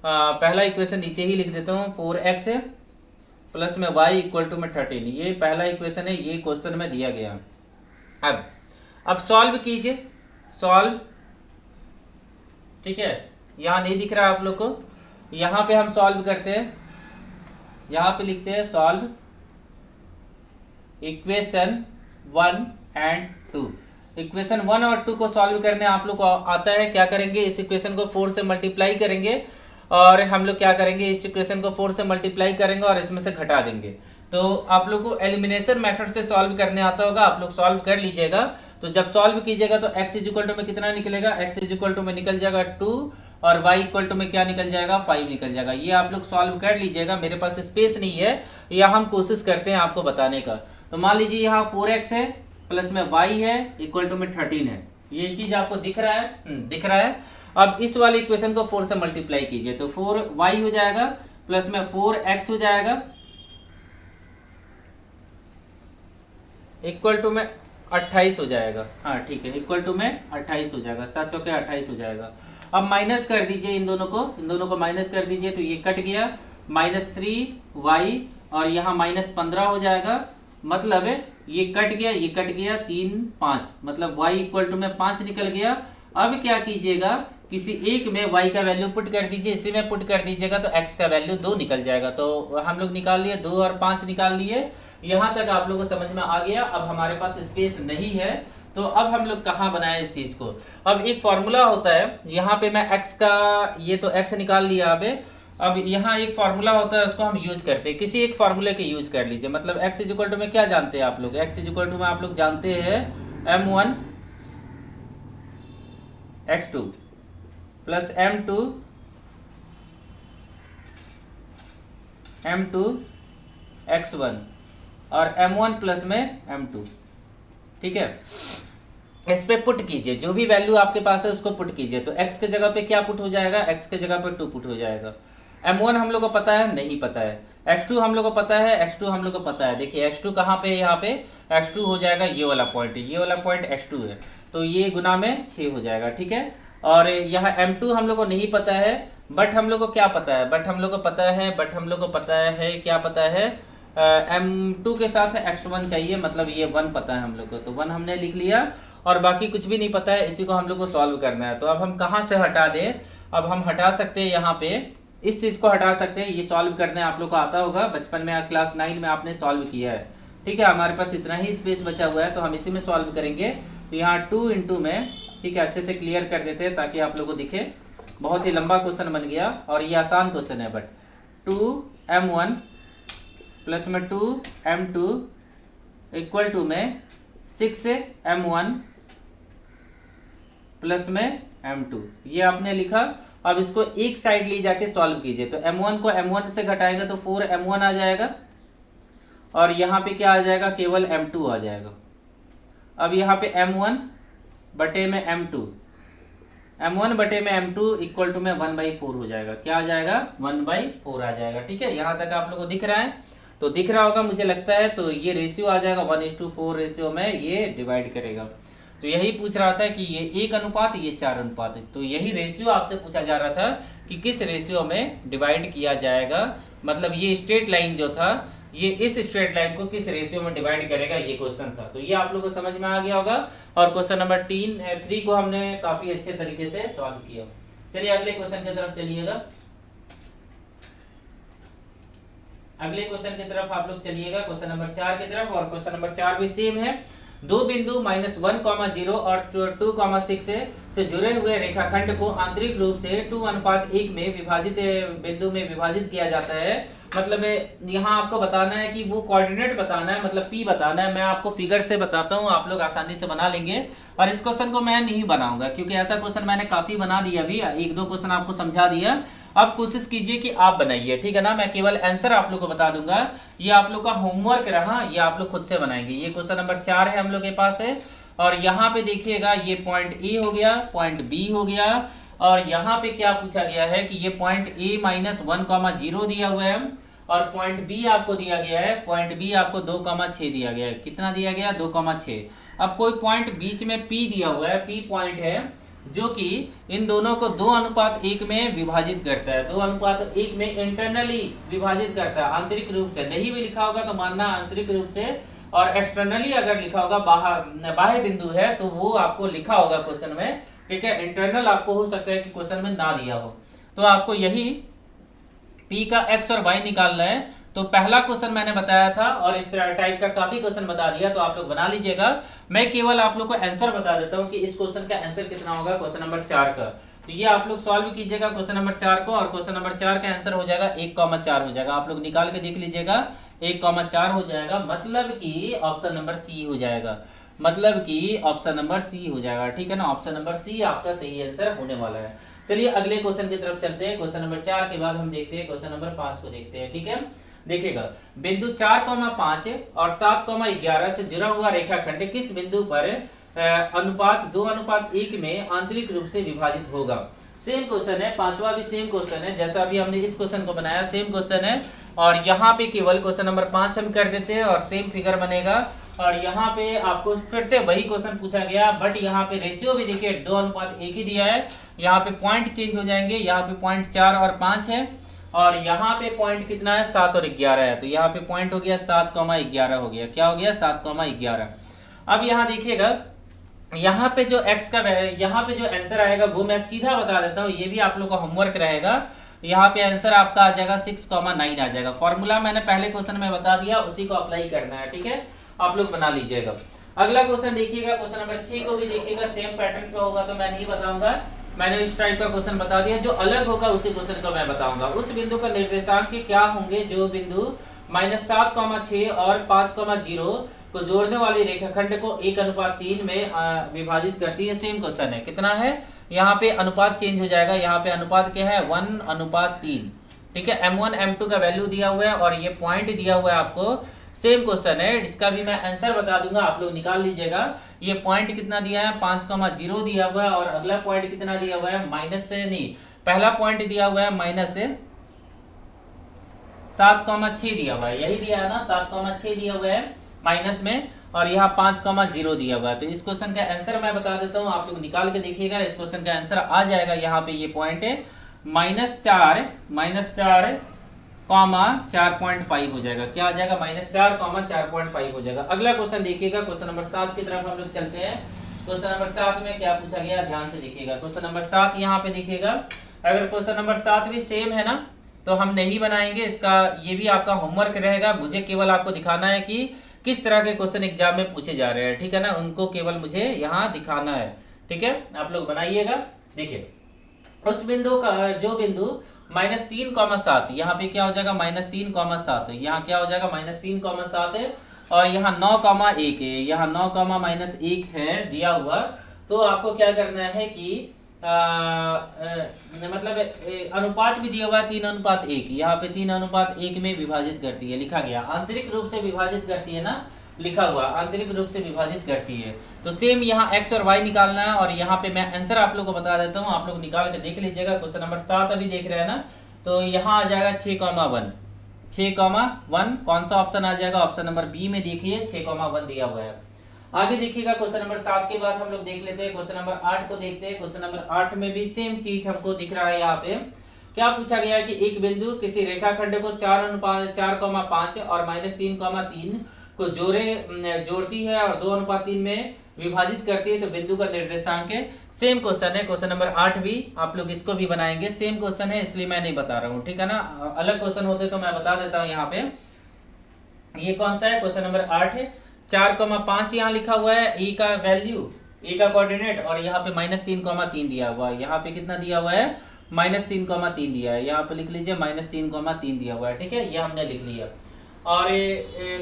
[SPEAKER 1] पहला इक्वेशन नीचे ही लिख देता हूँ, 4x प्लस में y इक्वल टू में 13, ये पहला इक्वेशन है, ये क्वेश्चन में दिया गया। अब सॉल्व कीजिए, सॉल्व, ठीक है। यहाँ नहीं दिख रहा आप लोग को, यहाँ पे हम सॉल्व करते हैं, यहाँ पे लिखते हैं सॉल्व इक्वेशन 1 एंड 2। इक्वेशन 1 और 2 को सॉल्व करने आप लोग को आता है। क्या करेंगे, इस इक्वेशन को 4 से मल्टीप्लाई करेंगे, और हम लोग क्या करेंगे, इस इक्वेशन को 4 से मल्टीप्लाई करेंगे और इसमें से घटा देंगे। तो आप लोग को एलिमिनेशन मेथड से सॉल्व करने आता होगा, आप लोग सॉल्व कर लीजिएगा। तो जब सॉल्व कीजिएगा तो x इक्वल टू में कितना निकलेगा, x इक्वल टू में निकल जाएगा 2, और y इक्वल टू में क्या निकल जाएगा, 5 निकल जाएगा। ये आप लोग सॉल्व कर लीजिएगा, मेरे पास स्पेस नहीं है, या हम कोशिश करते हैं आपको बताने का। तो मान लीजिए यहाँ 4x है प्लस में y है इक्वल टू में 13 है, ये चीज आपको दिख रहा है, दिख रहा है। अब इस वाले इक्वेशन को 4 से मल्टीप्लाई कीजिए तो 4y हो जाएगा प्लस में 4x हो जाएगा इक्वल टू में 28 हो जाएगा। हाँ ठीक है, इक्वल टू में 28 हो जाएगा, 7 चौके 28 हो जाएगा। अब माइनस कर दीजिए इन दोनों को माइनस कर दीजिए, तो ये कट गया, -3y और यहाँ -15 हो जाएगा, मतलब ये कट गया 3 5, मतलब y इक्वल टू में 5 निकल गया। अब क्या कीजिएगा, किसी एक में y का वैल्यू पुट कर दीजिए, इसी में पुट कर दीजिएगा तो x का वैल्यू 2 निकल जाएगा। तो हम लोग निकाल लिए, 2 और 5 निकाल लिए। यहाँ तक आप लोगों को समझ में आ गया। अब हमारे पास स्पेस नहीं है, तो अब हम लोग कहाँ बनाए इस चीज को। अब एक फॉर्मूला होता है, यहाँ पे मैं x का, ये तो x निकाल लिया। अब यहाँ एक फार्मूला होता है, उसको हम यूज करते हैं, किसी एक फार्मूले के यूज कर लीजिए। मतलब x इक्वल टू में क्या जानते हैं आप लोग, x इक्वल टू में आप लोग जानते हैं m1 x2 plus m2 x1 और m1 प्लस में m2, ठीक है। इस पे पुट कीजिए, जो भी वैल्यू आपके पास है उसको पुट कीजिए। तो x के जगह पे क्या पुट हो जाएगा, x के जगह पे 2 पुट हो जाएगा। m1 हम लोग को पता है, नहीं पता है। x2 हम लोग को पता है, x2 हम लोग को पता है। देखिए x2 कहाँ पे है, यहाँ पे x2 हो जाएगा, ये वाला पॉइंट है, ये वाला पॉइंट x2 है, तो ये गुना में 6 हो जाएगा, ठीक है। और यहाँ m2 हम लोग को नहीं पता है, बट हम लोग को क्या पता है, बट हम लोग को पता है क्या पता है, M2 के साथ x1 चाहिए, मतलब ये 1 पता है हम लोग को, तो 1 हमने लिख लिया और बाकी कुछ भी नहीं पता है, इसी को हम लोग को सॉल्व करना है। तो अब हम कहाँ से हटा दें, अब हम हटा सकते हैं यहाँ पे इस चीज़ को हटा सकते हैं, ये सॉल्व करने आप लोग को आता होगा, बचपन में क्लास 9 में आपने सॉल्व किया है, ठीक है। हमारे पास इतना ही स्पेस बचा हुआ है तो हम इसी में सॉल्व करेंगे। तो यहाँ 2 इंटू में, ठीक है, अच्छे से क्लियर कर देते हैं ताकि आप लोग को दिखे। बहुत ही लंबा क्वेश्चन बन गया और ये आसान क्वेश्चन है, बट 2m1 प्लस में 2m2 इक्वल टू में 6m1 प्लस में m2, ये आपने लिखा। अब इसको एक साइड ले जाके सॉल्व कीजिए, तो m1 को m1 से घटाएगा तो 4m1 आ जाएगा और यहाँ पे क्या आ जाएगा, केवल m2 आ जाएगा। अब यहाँ पे m1 बटे में m2, m1 बटे में m2 इक्वल टू में 1/4 हो जाएगा। क्या आ जाएगा, 1/4 आ जाएगा, ठीक है। यहाँ तक आप लोगों को दिख रहा है, तो दिख रहा होगा मुझे लगता है। तो ये रेशियो आ जाएगा 1:4 रेशियो में ये डिवाइड करेगा। तो यही पूछ रहा था कि ये 1 अनुपात, ये 4 अनुपात है, तो यही रेशियो आपसे पूछा जा रहा था कि किस रेशियो में डिवाइड किया जाएगा, मतलब ये स्ट्रेट लाइन जो था, ये इस स्ट्रेट लाइन को किस रेशियो में डिवाइड करेगा, ये क्वेश्चन था। तो ये आप लोगों को समझ में आ गया होगा और क्वेश्चन नंबर 3 को हमने काफी अच्छे तरीके से सॉल्व किया। चलिए अगले क्वेश्चन की तरफ चलिएगा, अगले क्वेश्चन की तरफ आप लोग चलिएगा, क्वेश्चन नंबर 4 की तरफ। और क्वेश्चन नंबर 4 भी सेम है। दो बिंदु -1,0 और 2,6 से जुड़े हुए रेखाखंड को आंतरिक रूप से 2:1 में विभाजित बिंदु में विभाजित किया जाता है। मतलब यहाँ आपको बताना है कि वो कोऑर्डिनेट बताना है, मतलब P बताना है। मैं आपको फिगर से बताता हूँ, आप लोग आसानी से बना लेंगे। और इस क्वेश्चन को मैं नहीं बनाऊंगा क्योंकि ऐसा क्वेश्चन मैंने काफी बना दिया, अभी 1-2 क्वेश्चन आपको समझा दिया। अब कोशिश कीजिए कि आप बनाइए, ठीक है ना। मैं केवल आंसर आप लोग को बता दूंगा, ये आप लोग का होमवर्क रहा, ये आप लोग खुद से बनाएंगे। ये क्वेश्चन नंबर 4 है हम लोग के पास है। और यहाँ पे देखिएगा, ये पॉइंट ए हो गया, पॉइंट बी हो गया, और यहाँ पे क्या पूछा गया है कि ये पॉइंट ए -1,0 दिया हुआ है और पॉइंट बी आपको दिया गया है, पॉइंट बी आपको 2,6 दिया गया है। कितना दिया गया, 2,6। अब कोई पॉइंट बीच में पी दिया हुआ है, पी पॉइंट है जो कि इन दोनों को 2:1 में विभाजित करता है, 2:1 में इंटरनली विभाजित करता है, आंतरिक रूप से। नहीं भी लिखा होगा तो मानना आंतरिक रूप से, और एक्सटर्नली अगर लिखा होगा, बाह्य बिंदु है, तो वो आपको लिखा होगा क्वेश्चन में, ठीक है। इंटरनल आपको हो सकता है कि क्वेश्चन में ना दिया हो, तो आपको यही P का x और y निकालना है। तो पहला क्वेश्चन मैंने बताया था और इस टाइप का काफी क्वेश्चन बता दिया, तो आप लोग बना लीजिएगा। मैं केवल आप लोग को आंसर बता देता हूं कि इस क्वेश्चन का आंसर कितना होगा, क्वेश्चन नंबर 4 का। तो ये आप लोग सॉल्व कीजिएगा क्वेश्चन नंबर 4 को, और क्वेश्चन नंबर 4 का आंसर हो जाएगा 1,4 हो जाएगा। आप लोग निकाल के देख लीजिएगा, 1,4 हो जाएगा, मतलब कि ऑप्शन नंबर सी हो जाएगा, मतलब कि ऑप्शन नंबर सी हो जाएगा, ठीक है ना। ऑप्शन नंबर सी आपका सही आंसर होने वाला है। चलिए अगले क्वेश्चन की तरफ चलते हैं। क्वेश्चन नंबर 4 के बाद हम देखते हैं क्वेश्चन नंबर 5 को देखते हैं, ठीक है। देखिएगा, बिंदु 4,5 और 7,11 से जुड़ा हुआ रेखाखंड किस बिंदु पर अनुपात 2:1 में आंतरिक रूप से विभाजित होगा। सेम क्वेश्चन है, पांचवा भी सेम क्वेश्चन है जैसा अभी हमने इस क्वेश्चन को बनाया, सेम क्वेश्चन है। और यहाँ पे केवल क्वेश्चन नंबर 5 हम कर देते हैं और सेम फिगर बनेगा। और यहाँ पे आपको फिर से वही क्वेश्चन पूछा गया, बट यहाँ पे रेशियो भी देखिए 2:1 ही दिया है। यहाँ पे पॉइंट चेंज हो जाएंगे, यहाँ पे पॉइंट 4 और 5 है, और यहाँ पे पॉइंट कितना है, 7 और 11 है। तो यहाँ पे पॉइंट हो गया 7,11 हो गया। क्या हो गया, 7,11। अब यहाँ देखिएगा, यहाँ पे जो x का यहाँ पे जो आंसर आएगा वो मैं सीधा बता देता हूँ, ये भी आप लोग का होमवर्क रहेगा। यहाँ पे आंसर आपका आ जाएगा 6,9 आ जाएगा। फॉर्मूला मैंने पहले क्वेश्चन में बता दिया, उसी को अप्लाई करना है, ठीक है। आप लोग बना लीजिएगा। अगला क्वेश्चन देखिएगा, क्वेश्चन नंबर 6 को भी देखिएगा, सेम पैटर्न पे होगा, तो मैं नहीं बताऊंगा, मैंने इस टाइप का क्वेश्चन बता दिया। जो अलग होगा उसी क्वेश्चन को मैं बताऊंगा। उस बिंदु का निर्देशांक क्या होंगे जो बिंदु -7,6 और 5,0 को जोड़ने वाली रेखाखंड को 1:3 में विभाजित करती है। सेम क्वेश्चन है, कितना है, यहाँ पे अनुपात चेंज हो जाएगा। यहाँ पे अनुपात क्या है, 1:3, ठीक है। m1 m2 का वैल्यू दिया हुआ है और ये पॉइंट दिया हुआ है आपको। सेम क्वेश्चन है, इसका भी मैं आंसर बता दूंगा, आप लोग निकाल लीजिएगा। ये पॉइंट कितना दिया है, 5,0 दिया हुआ है, और अगला पॉइंट कितना दिया हुआ है, माइनस से नहीं, पहला पॉइंट दिया हुआ है माइनस से 7,6 दिया हुआ है, यही दिया है ना, 7,6 दिया हुआ है माइनस में, और यहाँ 5,0 दिया हुआ है। तो इस क्वेश्चन का आंसर मैं बता देता हूँ, आप लोग निकाल के देखिएगा। इस क्वेश्चन का आंसर आ जाएगा, यहाँ पे ये पॉइंट है -4 कॉमा 4.5 हो जाएगा। क्या आ जाएगा? -4 कॉमा 4.5 हो जाएगा। अगला क्वेश्चन देखिएगा, क्वेश्चन नंबर 7 की तरफ हम लोग चलते हैं। क्वेश्चन नंबर 7 में क्या पूछा गया, ध्यान से देखिएगा। क्वेश्चन नंबर 7 यहाँ पे देखिएगा, अगर क्वेश्चन नंबर 7 भी सेम है ना तो हम नहीं बनाएंगे इसका, ये भी आपका होमवर्क रहेगा। मुझे केवल आपको दिखाना है कि किस तरह के क्वेश्चन एग्जाम में पूछे जा रहे हैं, ठीक है ना, उनको केवल मुझे यहाँ दिखाना है, ठीक है। आप लोग बनाइएगा। देखिए उस बिंदु का, जो बिंदु -3,7, यहाँ पे क्या हो जाएगा -3,7, यहाँ क्या हो जाएगा -3,7 है, और यहाँ 9,1 है, यहाँ 9,-1 है दिया हुआ। तो आपको क्या करना है कि मतलब अनुपात भी दिया हुआ है 3:1, यहाँ पे 3:1 में विभाजित करती है, लिखा गया आंतरिक रूप से विभाजित करती है ना, लिखा हुआ आंतरिक रूप से विभाजित करती है। तो सेम यहाँ x और y निकालना है, और यहाँ पे मैं आंसर आप लोग को बता देता हूँ, आप लोग निकाल के देख लीजिएगा। क्वेश्चन नंबर 7 अभी देख रहे हैं ना, तो यहाँ आ जाएगा 6,1, 6,1 कौन सा ऑप्शन आ जाएगा? ऑप्शन नंबर बी में देखिए 6,1 दिया हुआ है। आगे देखिएगा, क्वेश्चन नंबर 7 के बाद हम लोग देख लेते हैं क्वेश्चन नंबर 8 को देखते हैं। क्वेश्चन नंबर 8 में भी सेम चीज हमको दिख रहा है। यहाँ पे क्या पूछा गया है कि एक बिंदु किसी रेखाखंड को 4:5 और -3,3 को जोड़ती है और 2:3 में विभाजित करती है, तो बिंदु का निर्देशांक है। सेम क्वेश्चन है, क्वेश्चन नंबर 8 भी आप लोग इसको भी बनाएंगे। सेम क्वेश्चन है इसलिए मैं नहीं बता रहा हूँ, ठीक है ना। अलग क्वेश्चन होते तो मैं बता देता हूँ। यहाँ पे ये कौन सा है? क्वेश्चन नंबर 8 है। 4,5 यहाँ लिखा हुआ है, e का वैल्यू, e का कोऑर्डिनेट, और यहाँ पे -3,3 दिया हुआ है। यहाँ पे कितना दिया हुआ है? -3,3 दिया है। यहाँ पे लिख लीजिए -3,3 दिया हुआ है, ठीक है, ये हमने लिख लिया। और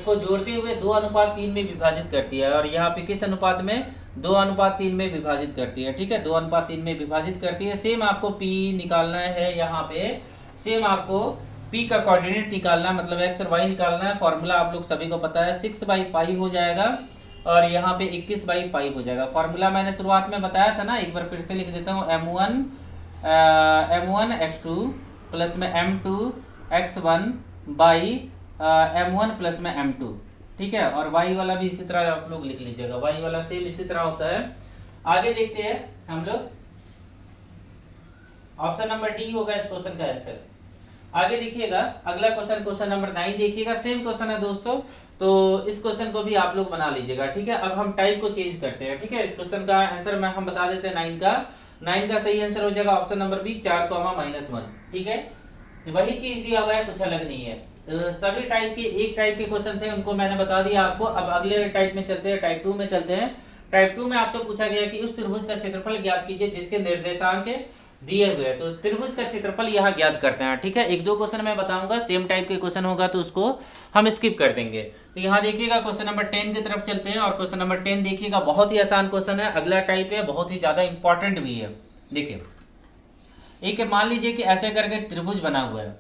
[SPEAKER 1] को जोड़ते हुए 2:3 में विभाजित करती है, और यहाँ पे किस अनुपात में? 2:3 में विभाजित करती है, ठीक है, 2:3 में विभाजित करती है। सेम आपको P निकालना है। यहाँ पे सेम आपको P का कोऑर्डिनेट निकालना, मतलब x और y निकालना है। फॉर्मूला आप लोग सभी को पता है, 6/5 हो जाएगा, और यहाँ पे 21/5 हो जाएगा। फॉर्मूला मैंने शुरुआत में बताया था ना, एक बार फिर से लिख देता हूँ। m1 x2 प्लस में m2 x1 by m1 plus में m2, ठीक है। और y वाला भी इसी तरह आप लोग लिख लीजिएगा, y वाला सेम इसी तरह होता है। आगे देखते हैं हम लोग, ऑप्शन नंबर डी होगा इस क्वेश्चन का आंसर। आगे देखिएगा अगला क्वेश्चन, क्वेश्चन नंबर 9 देखिएगा। सेम क्वेश्चन है दोस्तों, तो इस क्वेश्चन को भी आप लोग बना लीजिएगा, ठीक है। अब हम टाइप को चेंज करते हैं, ठीक है। इस क्वेश्चन का आंसर हम बता देते हैं 9 का सही आंसर हो जाएगा ऑप्शन नंबर बी, 4,-1, ठीक है। वही चीज दिया हुआ है, कुछ अलग नहीं है। तो सभी टाइप के एक टाइप के क्वेश्चन थे, उनको मैंने बता दिया आपको। अब अगले टाइप में चलते हैं, टाइप 2 में चलते हैं। टाइप 2 में आपसे पूछा गया कि उस त्रिभुज का क्षेत्रफल ज्ञात कीजिए जिसके निर्देशांक दिए हुए। तो त्रिभुज का क्षेत्रफल यहाँ ज्ञात करते हैं, ठीक है। 1-2 क्वेश्चन मैं बताऊंगा, सेम टाइप के क्वेश्चन होगा तो उसको हम स्किप कर देंगे। तो यहाँ देखिएगा क्वेश्चन नंबर 10 की तरफ चलते हैं, और क्वेश्चन नंबर 10 देखिएगा, बहुत ही आसान क्वेश्चन है। अगला टाइप है, बहुत ही ज्यादा इंपॉर्टेंट भी है। देखिए एक मान लीजिए कि ऐसे करके त्रिभुज बना हुआ है,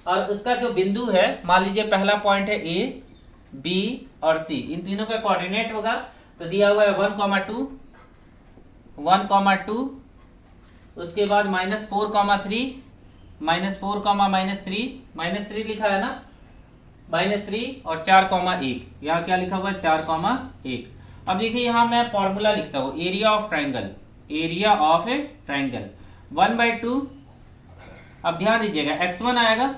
[SPEAKER 1] और उसका जो बिंदु है, मान लीजिए पहला पॉइंट है A, B और C, इन तीनों का कोऑर्डिनेट होगा। तो दिया हुआ है 1,2, 1,2, उसके बाद -4,3, -4,-3 लिखा है ना, -3 और 4,1, यहाँ क्या लिखा हुआ है? 4,1। अब देखिए यहाँ मैं फॉर्मूला लिखता हूँ, area of triangle, area of A triangle 1/2। अब ध्यान दीजिएगा, x1 आएगा,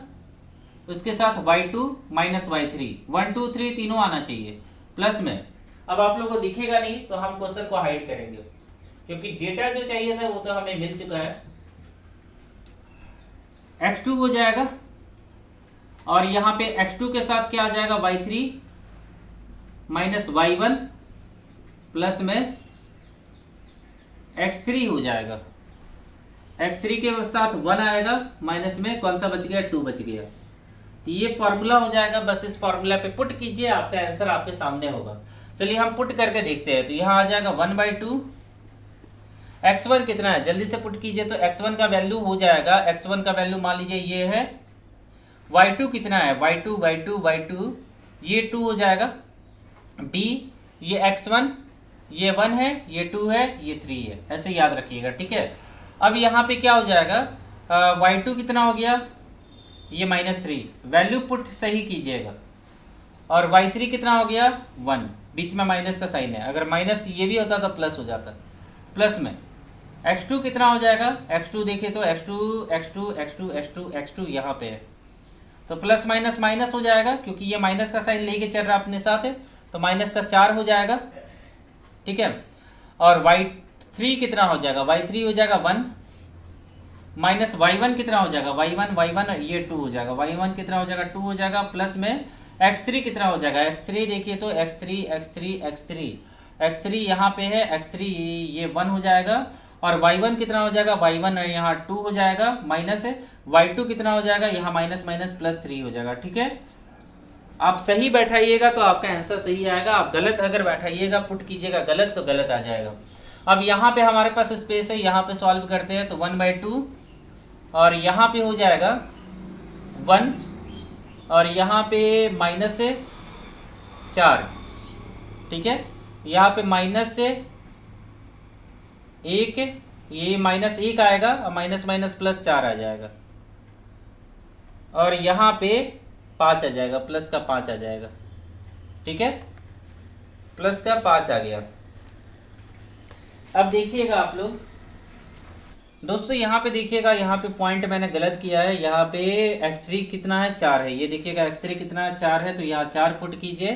[SPEAKER 1] उसके साथ y2 -y3, 1 2 3 तीनों आना चाहिए प्लस में। अब आप लोगों को दिखेगा नहीं तो हम क्वेश्चन को हाइड करेंगे, क्योंकि डेटा जो चाहिए था वो तो हमें मिल चुका है। x2 हो जाएगा, और यहाँ पे x2 के साथ क्या आ जाएगा? y3 -y1 प्लस में x3 हो जाएगा। x3 के साथ 1 आएगा, माइनस में कौन सा बच गया? 2 बच गया। तो ये फॉर्मूला हो जाएगा, बस इस फॉर्मूला पे पुट कीजिए, आपका आंसर आपके सामने होगा। चलिए हम पुट करके देखते हैं। तो यहाँ आ जाएगा 1/2। x1 कितना है? जल्दी से पुट कीजिए। तो x1 का वैल्यू हो जाएगा, x1 का वैल्यू मान लीजिए ये है। y2 कितना है? y2 ये 2 हो जाएगा। b ये x1, ये 1 है, ये 2 है, ये 3 है, ऐसे याद रखिएगा, ठीक है। अब यहाँ पे क्या हो जाएगा? y2 कितना हो गया? ये -3, वैल्यू पुट सही कीजिएगा। और y3 कितना हो गया? 1, बीच में माइनस का साइन है, अगर माइनस ये भी होता तो प्लस हो जाता। प्लस में x2 कितना हो जाएगा? x2 देखिए तो x2 यहाँ पे है, तो प्लस माइनस माइनस हो जाएगा, क्योंकि ये माइनस का साइन लेके चल रहा है अपने साथ है, तो माइनस का 4 हो जाएगा, ठीक है। और y3 कितना हो जाएगा, y3 हो जाएगा 1, माइनस y1 कितना हो जाएगा, y1 ये 2 हो जाएगा, y1 कितना हो जाएगा 2 हो जाएगा, प्लस में x3 कितना हो जाएगा, x3 देखिए तो x3 यहाँ पे है, x3 ये 1 हो जाएगा, और y1 कितना हो जाएगा, y1 यहाँ 2 हो जाएगा, माइनस है y2 कितना हो जाएगा, यहाँ माइनस माइनस प्लस 3 हो जाएगा, ठीक है। आप सही बैठाइएगा तो आपका आंसर सही आएगा, आप गलत अगर बैठाइएगा, पुट कीजिएगा गलत तो गलत आ जाएगा। अब यहाँ पे हमारे पास स्पेस है, यहाँ पे सॉल्व करते हैं तो 1/2, और यहाँ पे हो जाएगा 1, और यहाँ पे माइनस से 4, ठीक है। यहाँ पे माइनस से 1, ये माइनस 1 आएगा, और माइनस माइनस प्लस 4 आ जाएगा, और यहाँ पे 5 आ जाएगा, प्लस का 5 आ जाएगा, ठीक है, प्लस का 5 आ गया। अब देखिएगा आप लोग दोस्तों, यहाँ पे देखिएगा, यहाँ पे पॉइंट मैंने गलत किया है, यहाँ पे x3 कितना है 4 है, ये देखिएगा x3 कितना है 4 है, तो यहाँ 4 पुट कीजिए,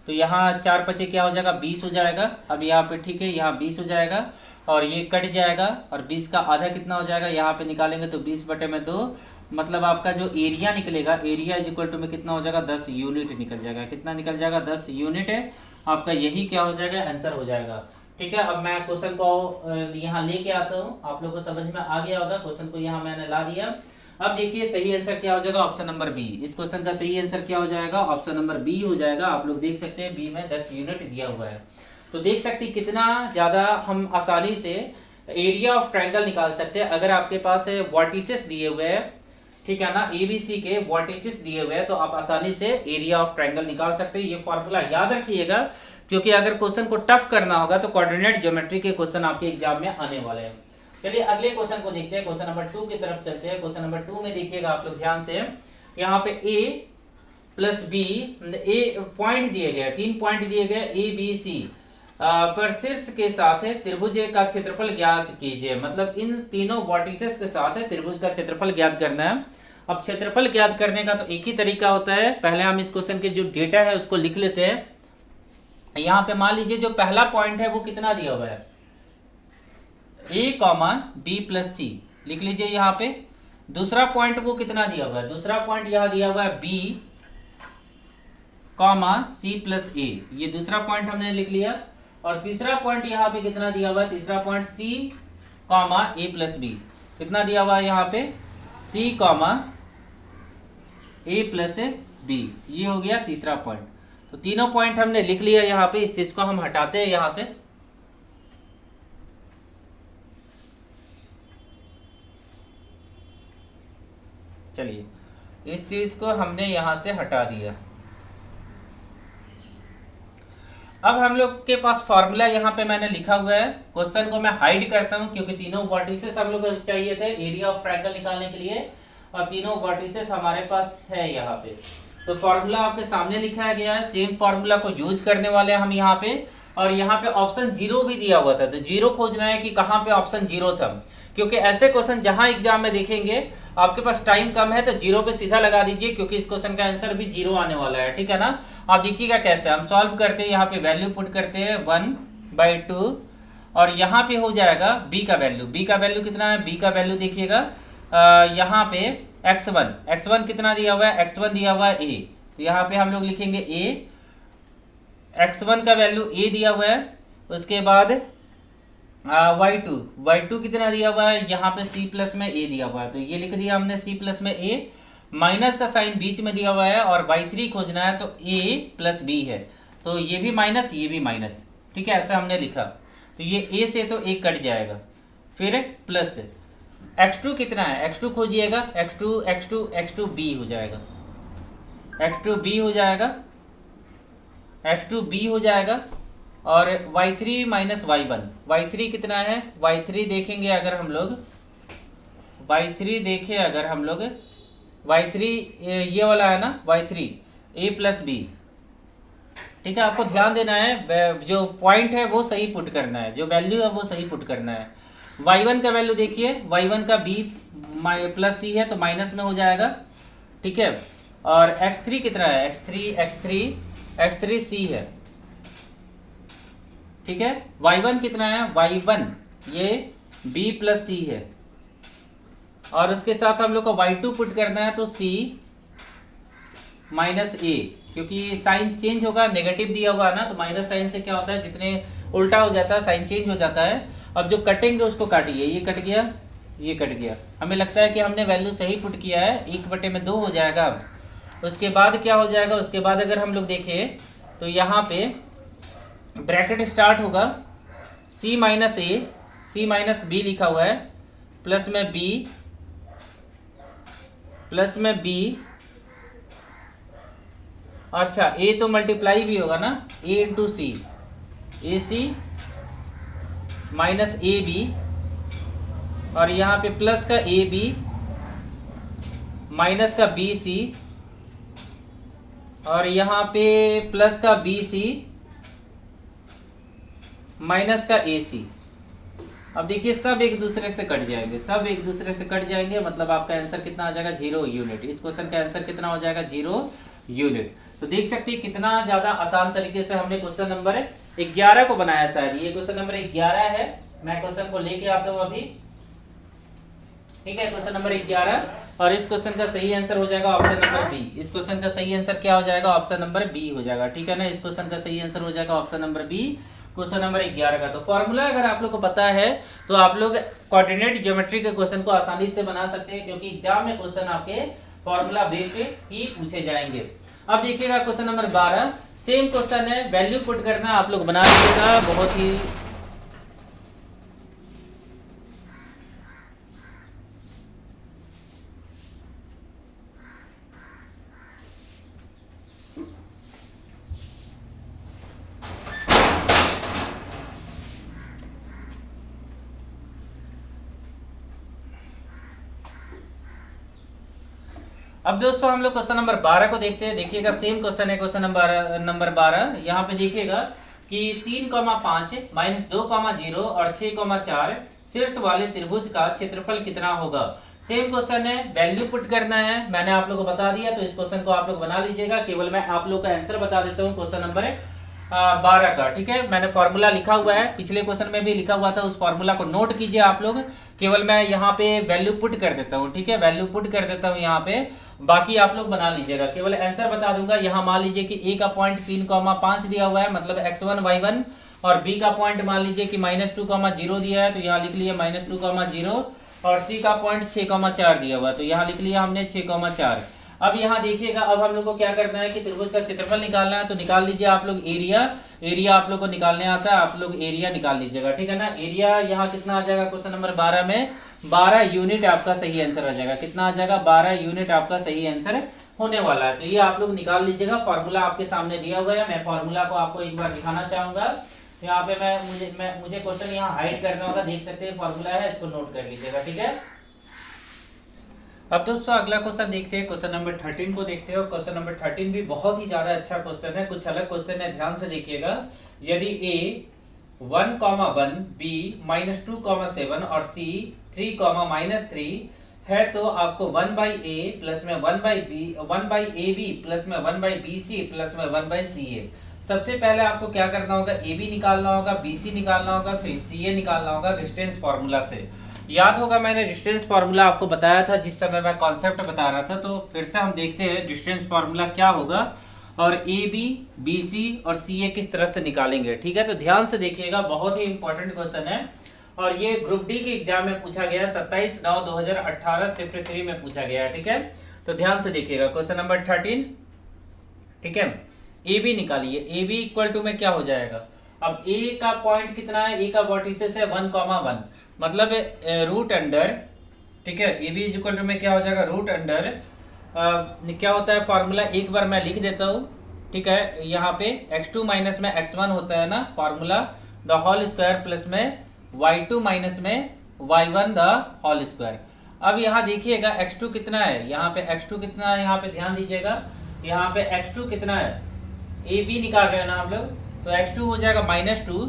[SPEAKER 1] तो यहाँ 4 पचे क्या हो जाएगा 20 हो जाएगा। अब यहाँ पे ठीक है, यहाँ 20 हो जाएगा, और ये कट जाएगा, और 20 का आधा कितना हो जाएगा, यहाँ पे निकालेंगे तो 20/2, मतलब आपका जो एरिया निकलेगा, एरिया इज इक्वल टू में कितना हो जाएगा 10 यूनिट निकल जाएगा। कितना निकल जाएगा 10 यूनिट है आपका, यही क्या हो जाएगा आंसर हो जाएगा, ठीक है। अब मैं क्वेश्चन को यहाँ लेके आता हूँ, आप लोगों को समझ में आ गया होगा, क्वेश्चन को यहाँ मैंने ला दिया। अब देखिए सही आंसर क्या हो जाएगा, ऑप्शन नंबर बी। इस क्वेश्चन का सही आंसर क्या हो जाएगा, ऑप्शन नंबर बी हो जाएगा। आप लोग देख सकते हैं बी में 10 यूनिट दिया हुआ है, तो देख सकते हैं कितना ज़्यादा हम आसानी से एरिया ऑफ ट्रायंगल निकाल सकते हैं। अगर आपके पास वर्टिसेस दिए हुए हैं, ठीक है ना, ABC के वर्टिसेस दिए हुए हैं, तो आप आसानी से एरिया ऑफ ट्रायंगल निकाल सकते हैं। ये फॉर्मूला याद रखिएगा, क्योंकि अगर क्वेश्चन को टफ करना होगा तो कोऑर्डिनेट ज्योमेट्री के क्वेश्चन आपके एग्जाम में आने वाले हैं। चलिए अगले क्वेश्चन को देखते हैं, क्वेश्चन नंबर 2 की तरफ चलते हैं। क्वेश्चन नंबर 2 में देखिएगा आप लोग ध्यान से, यहाँ पे A plus B, A point दिए गए, 3 पॉइंट दिए गए ABC पर शीर्ष के साथ है त्रिभुज का क्षेत्रफल ज्ञात कीजिए। मतलब इन तीनों वर्टिसेस के साथ है त्रिभुज का क्षेत्रफल ज्ञात करना है। अब क्षेत्रफल ज्ञात करने का तो एक ही तरीका होता है, पहले हम इस क्वेश्चन के जो डेटा है उसको लिख लेते हैं। यहाँ पे मान लीजिए जो पहला पॉइंट है वो कितना दिया हुआ है, A, B प्लस C लिख लीजिए यहाँ पे। दूसरा पॉइंट वो कितना दिया हुआ है, दूसरा पॉइंट यहाँ दिया हुआ है B, C प्लस A, ये दूसरा पॉइंट हमने लिख लिया। और तीसरा पॉइंट यहाँ पे कितना दिया हुआ है, तीसरा point C, A plus B, कितना दिया हुआ है यहाँ पे C, A प्लस B, ये हो गया तीसरा पॉइंट। तो तीनों पॉइंट हमने लिख लिया यहाँ पे। इस चीज को हम हटाते हैं यहाँ से, चलिए इस चीज को हमने यहाँ से हटा दिया। अब हम लोग के पास फॉर्मूला यहाँ पे मैंने लिखा हुआ है, क्वेश्चन को मैं हाइड करता हूँ क्योंकि तीनों वर्टिसेस हम लोग को चाहिए थे एरिया ऑफ ट्रायंगल निकालने के लिए, और तीनों वर्टिसेस हमारे पास है यहाँ पे। तो फॉर्मूला आपके सामने लिखा गया है, सेम फॉर्मूला को यूज करने वाले हैं हम यहाँ पे। और यहाँ पे ऑप्शन 0 भी दिया हुआ था, तो 0 खोजना है कि कहाँ पे ऑप्शन 0 था, क्योंकि ऐसे क्वेश्चन जहाँ एग्जाम में देखेंगे आपके पास टाइम कम है तो 0 पे सीधा लगा दीजिए, क्योंकि इस क्वेश्चन का आंसर भी 0 आने वाला है, ठीक है ना। आप देखिएगा कैसे हम सॉल्व करते हैं, यहाँ पे वैल्यू पुट करते हैं 1/2, और यहाँ पे हो जाएगा b का वैल्यू कितना है, b का वैल्यू देखिएगा यहाँ पे x1 कितना दिया हुआ है, x1 दिया हुआ है a, तो यहाँ पे हम लोग लिखेंगे a, x1 का वैल्यू a दिया हुआ है। उसके बाद y2 कितना दिया हुआ है, यहाँ पे c प्लस में a दिया हुआ है, तो ये लिख दिया हमने c प्लस में a, माइनस का साइन बीच में दिया हुआ है, और y3 खोजना है तो a प्लस b है, तो ये भी माइनस ये भी माइनस, ठीक है, ऐसा हमने लिखा। तो ये a से तो a कट जाएगा, फिर प्लस x2 कितना है, x2 खोजिएगा, x2 b हो जाएगा, x2 b हो जाएगा। और y3 माइनस y3 कितना है, y3 देखेंगे अगर हम लोग, y3 ये वाला है ना, y3 a प्लस b, ठीक है। आपको ध्यान देना है, जो पॉइंट है वो सही पुट करना है, जो वैल्यू है वो सही पुट करना है। y1 का वैल्यू देखिए, y1 का b प्लस c है तो माइनस में हो जाएगा, ठीक है। और x3 कितना है, x3 c है, ठीक है। y1 कितना है, y1 ये b प्लस c है, और उसके साथ हम लोग को y2 पुट करना है तो c माइनस a, क्योंकि साइन चेंज होगा, नेगेटिव दिया हुआ है ना, तो माइनस साइन से क्या होता है, जितने उल्टा हो जाता है साइन चेंज हो जाता है। अब जो कटेंगे उसको काटिए, ये कट गया, ये कट गया। हमें लगता है कि हमने वैल्यू सही पुट किया है, 1/2 हो जाएगा। उसके बाद क्या हो जाएगा, उसके बाद अगर हम लोग देखें तो यहाँ पे ब्रैकेट स्टार्ट होगा, c minus a, c minus b लिखा हुआ है, प्लस में b, अच्छा a तो मल्टीप्लाई भी होगा ना, a into c, a c minus a b, और यहाँ पे प्लस का ए बी माइनस का बी सी, और यहाँ पे प्लस का बी सी माइनस का ए सी। अब देखिए सब एक दूसरे से कट जाएंगे, मतलब आपका आंसर कितना आ जाएगा, 0 यूनिट। इस क्वेश्चन का आंसर कितना हो जाएगा, 0 यूनिट। तो देख सकते हैं कितना ज्यादा आसान तरीके से हमने क्वेश्चन नंबर 11 को बनाया। शायद ये क्वेश्चन नंबर 11 है, मैं क्वेश्चन को लेके आता हूँ अभी, ठीक है। क्वेश्चन नंबर 11, और इस क्वेश्चन का सही आंसर हो जाएगा ऑप्शन नंबर बी। इस क्वेश्चन का सही आंसर क्या हो जाएगा, ऑप्शन नंबर बी हो जाएगा, ठीक है ना। इस क्वेश्चन का सही आंसर हो जाएगा option number b, question number 11 का। तो फॉर्मूला अगर आप लोग को पता है तो आप लोग कोऑर्डिनेट ज्योमेट्री के क्वेश्चन को आसानी से बना सकते हैं, क्योंकि एग्जाम में क्वेश्चन आपके फॉर्मूला बेस्ड ही पूछे जाएंगे। अब देखिएगा क्वेश्चन नंबर 12, सेम क्वेश्चन है, वैल्यू पुट करना आप लोग बना लीजिएगा, बहुत ही अब दोस्तों हम लोग क्वेश्चन नंबर 12 को देखते हैं। देखिएगा सेम क्वेश्चन है, क्वेश्चन नंबर 12। यहाँ पे देखिएगा कि 3,5 -2,0 और 6,4 शीर्ष वाले त्रिभुज का क्षेत्रफल कितना होगा। सेम क्वेश्चन है, वैल्यू पुट करना है, मैंने आप लोगों को बता दिया। तो इस क्वेश्चन को आप लोग बना लीजिएगा, केवल मैं आप लोग का आंसर बता देता हूँ क्वेश्चन नंबर 12 का, ठीक है। मैंने फॉर्मूला लिखा हुआ है, पिछले क्वेश्चन में भी लिखा हुआ था, उस फॉर्मूला को नोट कीजिए आप लोग। केवल मैं यहाँ पे वैल्यू पुट कर देता हूँ, ठीक है, वैल्यू पुट कर देता हूँ यहाँ पे, बाकी आप लोग बना लीजिएगा। केवल आंसर बता दूंगा। यहाँ मान लीजिए कि a का पॉइंट 3,5 दिया हुआ है, मतलब x1 y1, और b का पॉइंट मान लीजिए कि -2,0 दिया है, तो यहाँ लिख लिया -2,0, और c का पॉइंट 6,4 दिया हुआ है, तो यहाँ लिख लिया हमने 6,4। अब यहाँ देखिएगा, अब हम लोग को क्या करना है कि त्रिभुज का क्षेत्रफल निकालना है। तो निकाल लीजिए आप लोग एरिया आप लोग को निकालने आता है, आप लोग एरिया निकाल लीजिएगा, ठीक है ना। एरिया यहाँ कितना आ जाएगा, क्वेश्चन नंबर 12 में 12 यूनिट आपका सही आंसर आ जाएगा। कितना आ जाएगा, 12 यूनिट आपका सही आंसर होने वाला है। तो ये आप लोग निकाल लीजिएगा, फॉर्मूला आपके सामने दिया हुआ है। मैं फॉर्मूला को आपको एक बार दिखाना चाहूंगा। यहाँ पे मुझे क्वेश्चन यहाँ हाइड करना होगा, देख सकते हैं फॉर्मूला है, इसको नोट कर लीजिएगा, ठीक है। अब दोस्तों अगला क्वेश्चन देखते हैं, क्वेश्चन नंबर 13 को देखते हैं। क्वेश्चन नंबर 13 भी बहुत ही ज्यादा अच्छा क्वेश्चन है, कुछ अलग क्वेश्चन है, ध्यान से देखिएगा। यदि a 1,1, b -2,7 और c 3,-3 है, तो आपको 1/a प्लस में 1/ab प्लस में 1/bc प्लस में 1/ca। सबसे पहले आपको क्या करना होगा, ab निकालना होगा, bc निकालना होगा, फिर ca निकालना होगा डिस्टेंस फार्मूला से। याद होगा मैंने डिस्टेंस फार्मूला आपको बताया था जिस समय मैं कॉन्सेप्ट बता रहा था। तो फिर से हम देखते हैं डिस्टेंस फार्मूला क्या होगा, और ए बी, बी सी और सी ए किस तरह से निकालेंगे, ठीक है। तो ध्यान से देखिएगा, बहुत ही इंपॉर्टेंट क्वेश्चन है, और ये ग्रुप डी के एग्जाम में पूछा गया, 27/9/2018 शिफ्ट 3 में पूछा गया है, ठीक है। तो ध्यान से देखिएगा क्वेश्चन नंबर 13, ठीक है। ए बी निकालिए, ए बी इक्वल टू में क्या हो जाएगा। अब a का पॉइंट कितना है, a का वर्टिसेस है 1,1, मतलब रूट अंडर, ठीक है। ए बी इक्वल टू में क्या हो जाएगा, रूट अंडर क्या होता है फार्मूला, एक बार मैं लिख देता हूँ, ठीक है। यहाँ पे x2 माइनस में x1 होता है ना formula, the whole square plus में y2 माइनस में y1 द होल स्क्वायर। अब यहाँ देखिएगा x2 कितना है, यहाँ पे x2 कितना है, यहाँ पे ध्यान दीजिएगा, यहाँ पे x2 कितना है, ए बी निकाल रहे हैं ना आप लोग, तो x2 हो जाएगा -2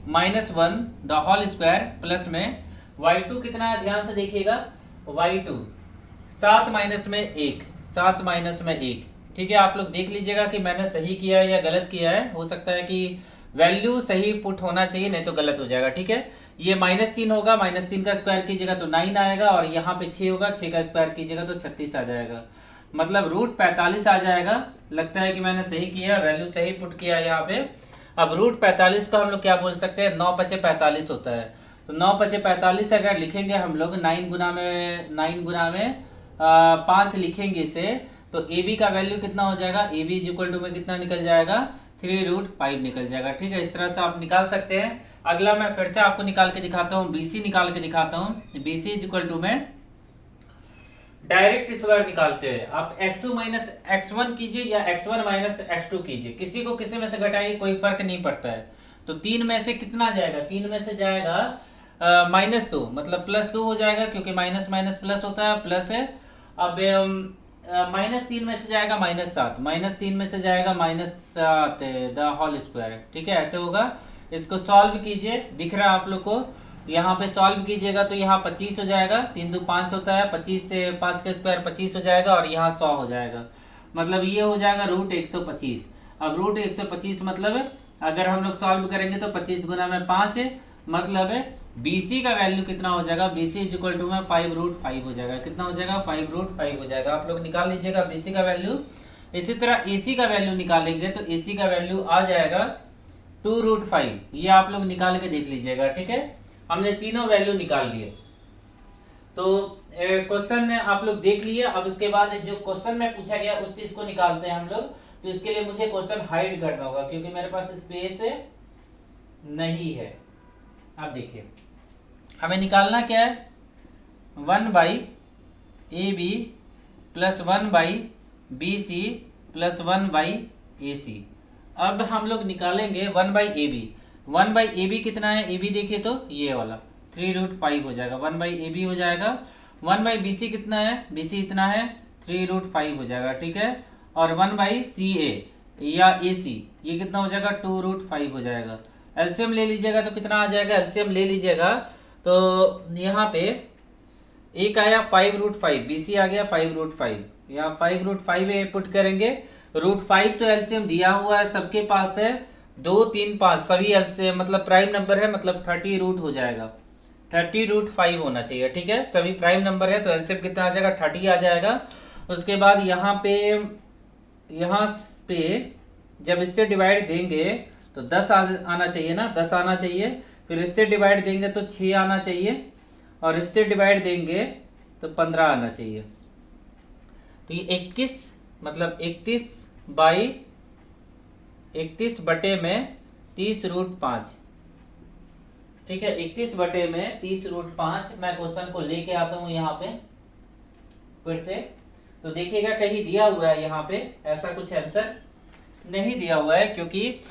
[SPEAKER 1] -1 द होल स्क्वायर प्लस में y2 कितना है, ध्यान से देखिएगा, y2 7 माइनस में 1, 7 माइनस में 1। ठीक है, आप लोग देख लीजिएगा कि मैंने सही किया है या गलत किया है। हो सकता है कि वैल्यू सही पुट होना चाहिए, नहीं तो गलत हो जाएगा। ठीक है, ये -3 होगा, -3 का स्क्वायर कीजिएगा तो 9 आएगा, और यहाँ पे 6 होगा, 6 का स्क्वायर कीजिएगा तो 36 आ जाएगा, मतलब √45 आ जाएगा। लगता है कि मैंने सही किया, वैल्यू सही पुट किया यहाँ पे। अब √45 को हम लोग क्या बोल सकते हैं, 9 × 45 होता है। तो 9 × 45 अगर लिखेंगे हम लोग 9 गुना में 5 लिखेंगे इसे, तो AB का वैल्यू कितना हो जाएगा, AB = में कितना निकल जाएगा, 3√5 निकल जाएगा। ठीक है, इस तरह से आप निकाल सकते हैं। अगला मैं फिर से आपको निकाल के दिखाता हूँ, BC निकाल के दिखाता हूँ। BC = में डायरेक्ट इस बार निकालते हैं आप, x2 - x1 कीजिए या x1 - x2 कीजिए, किसी को किसी में से घटाइए, कोई फर्क नहीं पड़ता है। तो 3 में से कितना जाएगा, 3 में से जाएगा -2, मतलब +2 हो जाएगा, क्योंकि माइनस माइनस प्लस होता है, प्लस है। अब -3 में से जाएगा -7, -3 में से जाएगा -7 द होल स्क्वायर। ठीक है, ऐसे होगा। इसको सॉल्व कीजिए, दिख रहा है आप लोग को, यहाँ पे सॉल्व कीजिएगा तो यहाँ 25 हो जाएगा, 3 2 5 होता है, 25 से 5 का स्क्वायर 25 हो जाएगा, और यहाँ 100 हो जाएगा, मतलब ये हो जाएगा √125। अब √125 मतलब अगर हम लोग सॉल्व करेंगे तो 25 गुना में 5 है, मतलब BC का वैल्यू कितना हो जाएगा, BC = में 5√5 हो जाएगा। कितना हो जाएगा, 5√5 हो जाएगा। आप लोग निकाल लीजिएगा BC का वैल्यू। इसी तरह AC का वैल्यू निकालेंगे तो AC का वैल्यू आ जाएगा 2√5। ये आप लोग निकाल के देख लीजिएगा। ठीक है, हमने तीनों वैल्यू निकाल लिए। तो क्वेश्चन आप लोग देख लिए। अब उसके बाद जो क्वेश्चन में पूछा गया उस चीज को निकालते हैं हम लोग। तो इसके लिए मुझे क्वेश्चन हाइड करना होगा, क्योंकि मेरे पास स्पेस नहीं है। आप देखिए, हमें निकालना क्या है, 1/AB + 1/BC + 1/AC। अब हम लोग निकालेंगे 1/AB। 1/AB कितना है, AB देखिए तो ये वाला 3√5 हो जाएगा, 1/AB हो जाएगा। 1/BC कितना है, BC इतना है, 3√5 हो जाएगा। ठीक है, और 1/CA या AC ये कितना हो जाएगा, 2√5 हो जाएगा। एलसीएम ले लीजिएगा तो कितना आ जाएगा, एलसीएम ले लीजिएगा तो यहाँ पे एक आया 5√5, BC आ गया 5√5, यहाँ 5√5 पुट करेंगे। √5 तो एलसीएम दिया हुआ है, सबके पास है 2 3 5, सभी एलसीएम मतलब प्राइम नंबर है, मतलब 30 रूट हो जाएगा, 30√5 होना चाहिए। ठीक है, सभी प्राइम नंबर है तो एलसीएम कितना आ जाएगा, 30 आ जाएगा। उसके बाद यहाँ पे जब इससे डिवाइड देंगे तो 10 आना चाहिए ना, 10 आना चाहिए। फिर इससे डिवाइड देंगे तो 6 आना चाहिए, और इससे डिवाइड देंगे तो 15 आना चाहिए। तो ये 21 मतलब 31 बटे में 30√5। ठीक है, 31 बटे में 30√5। मैं क्वेश्चन को लेके आता हूँ यहाँ पे फिर से। तो देखिएगा कहीं दिया हुआ है यहाँ पे, ऐसा कुछ आंसर नहीं दिया हुआ है, क्योंकि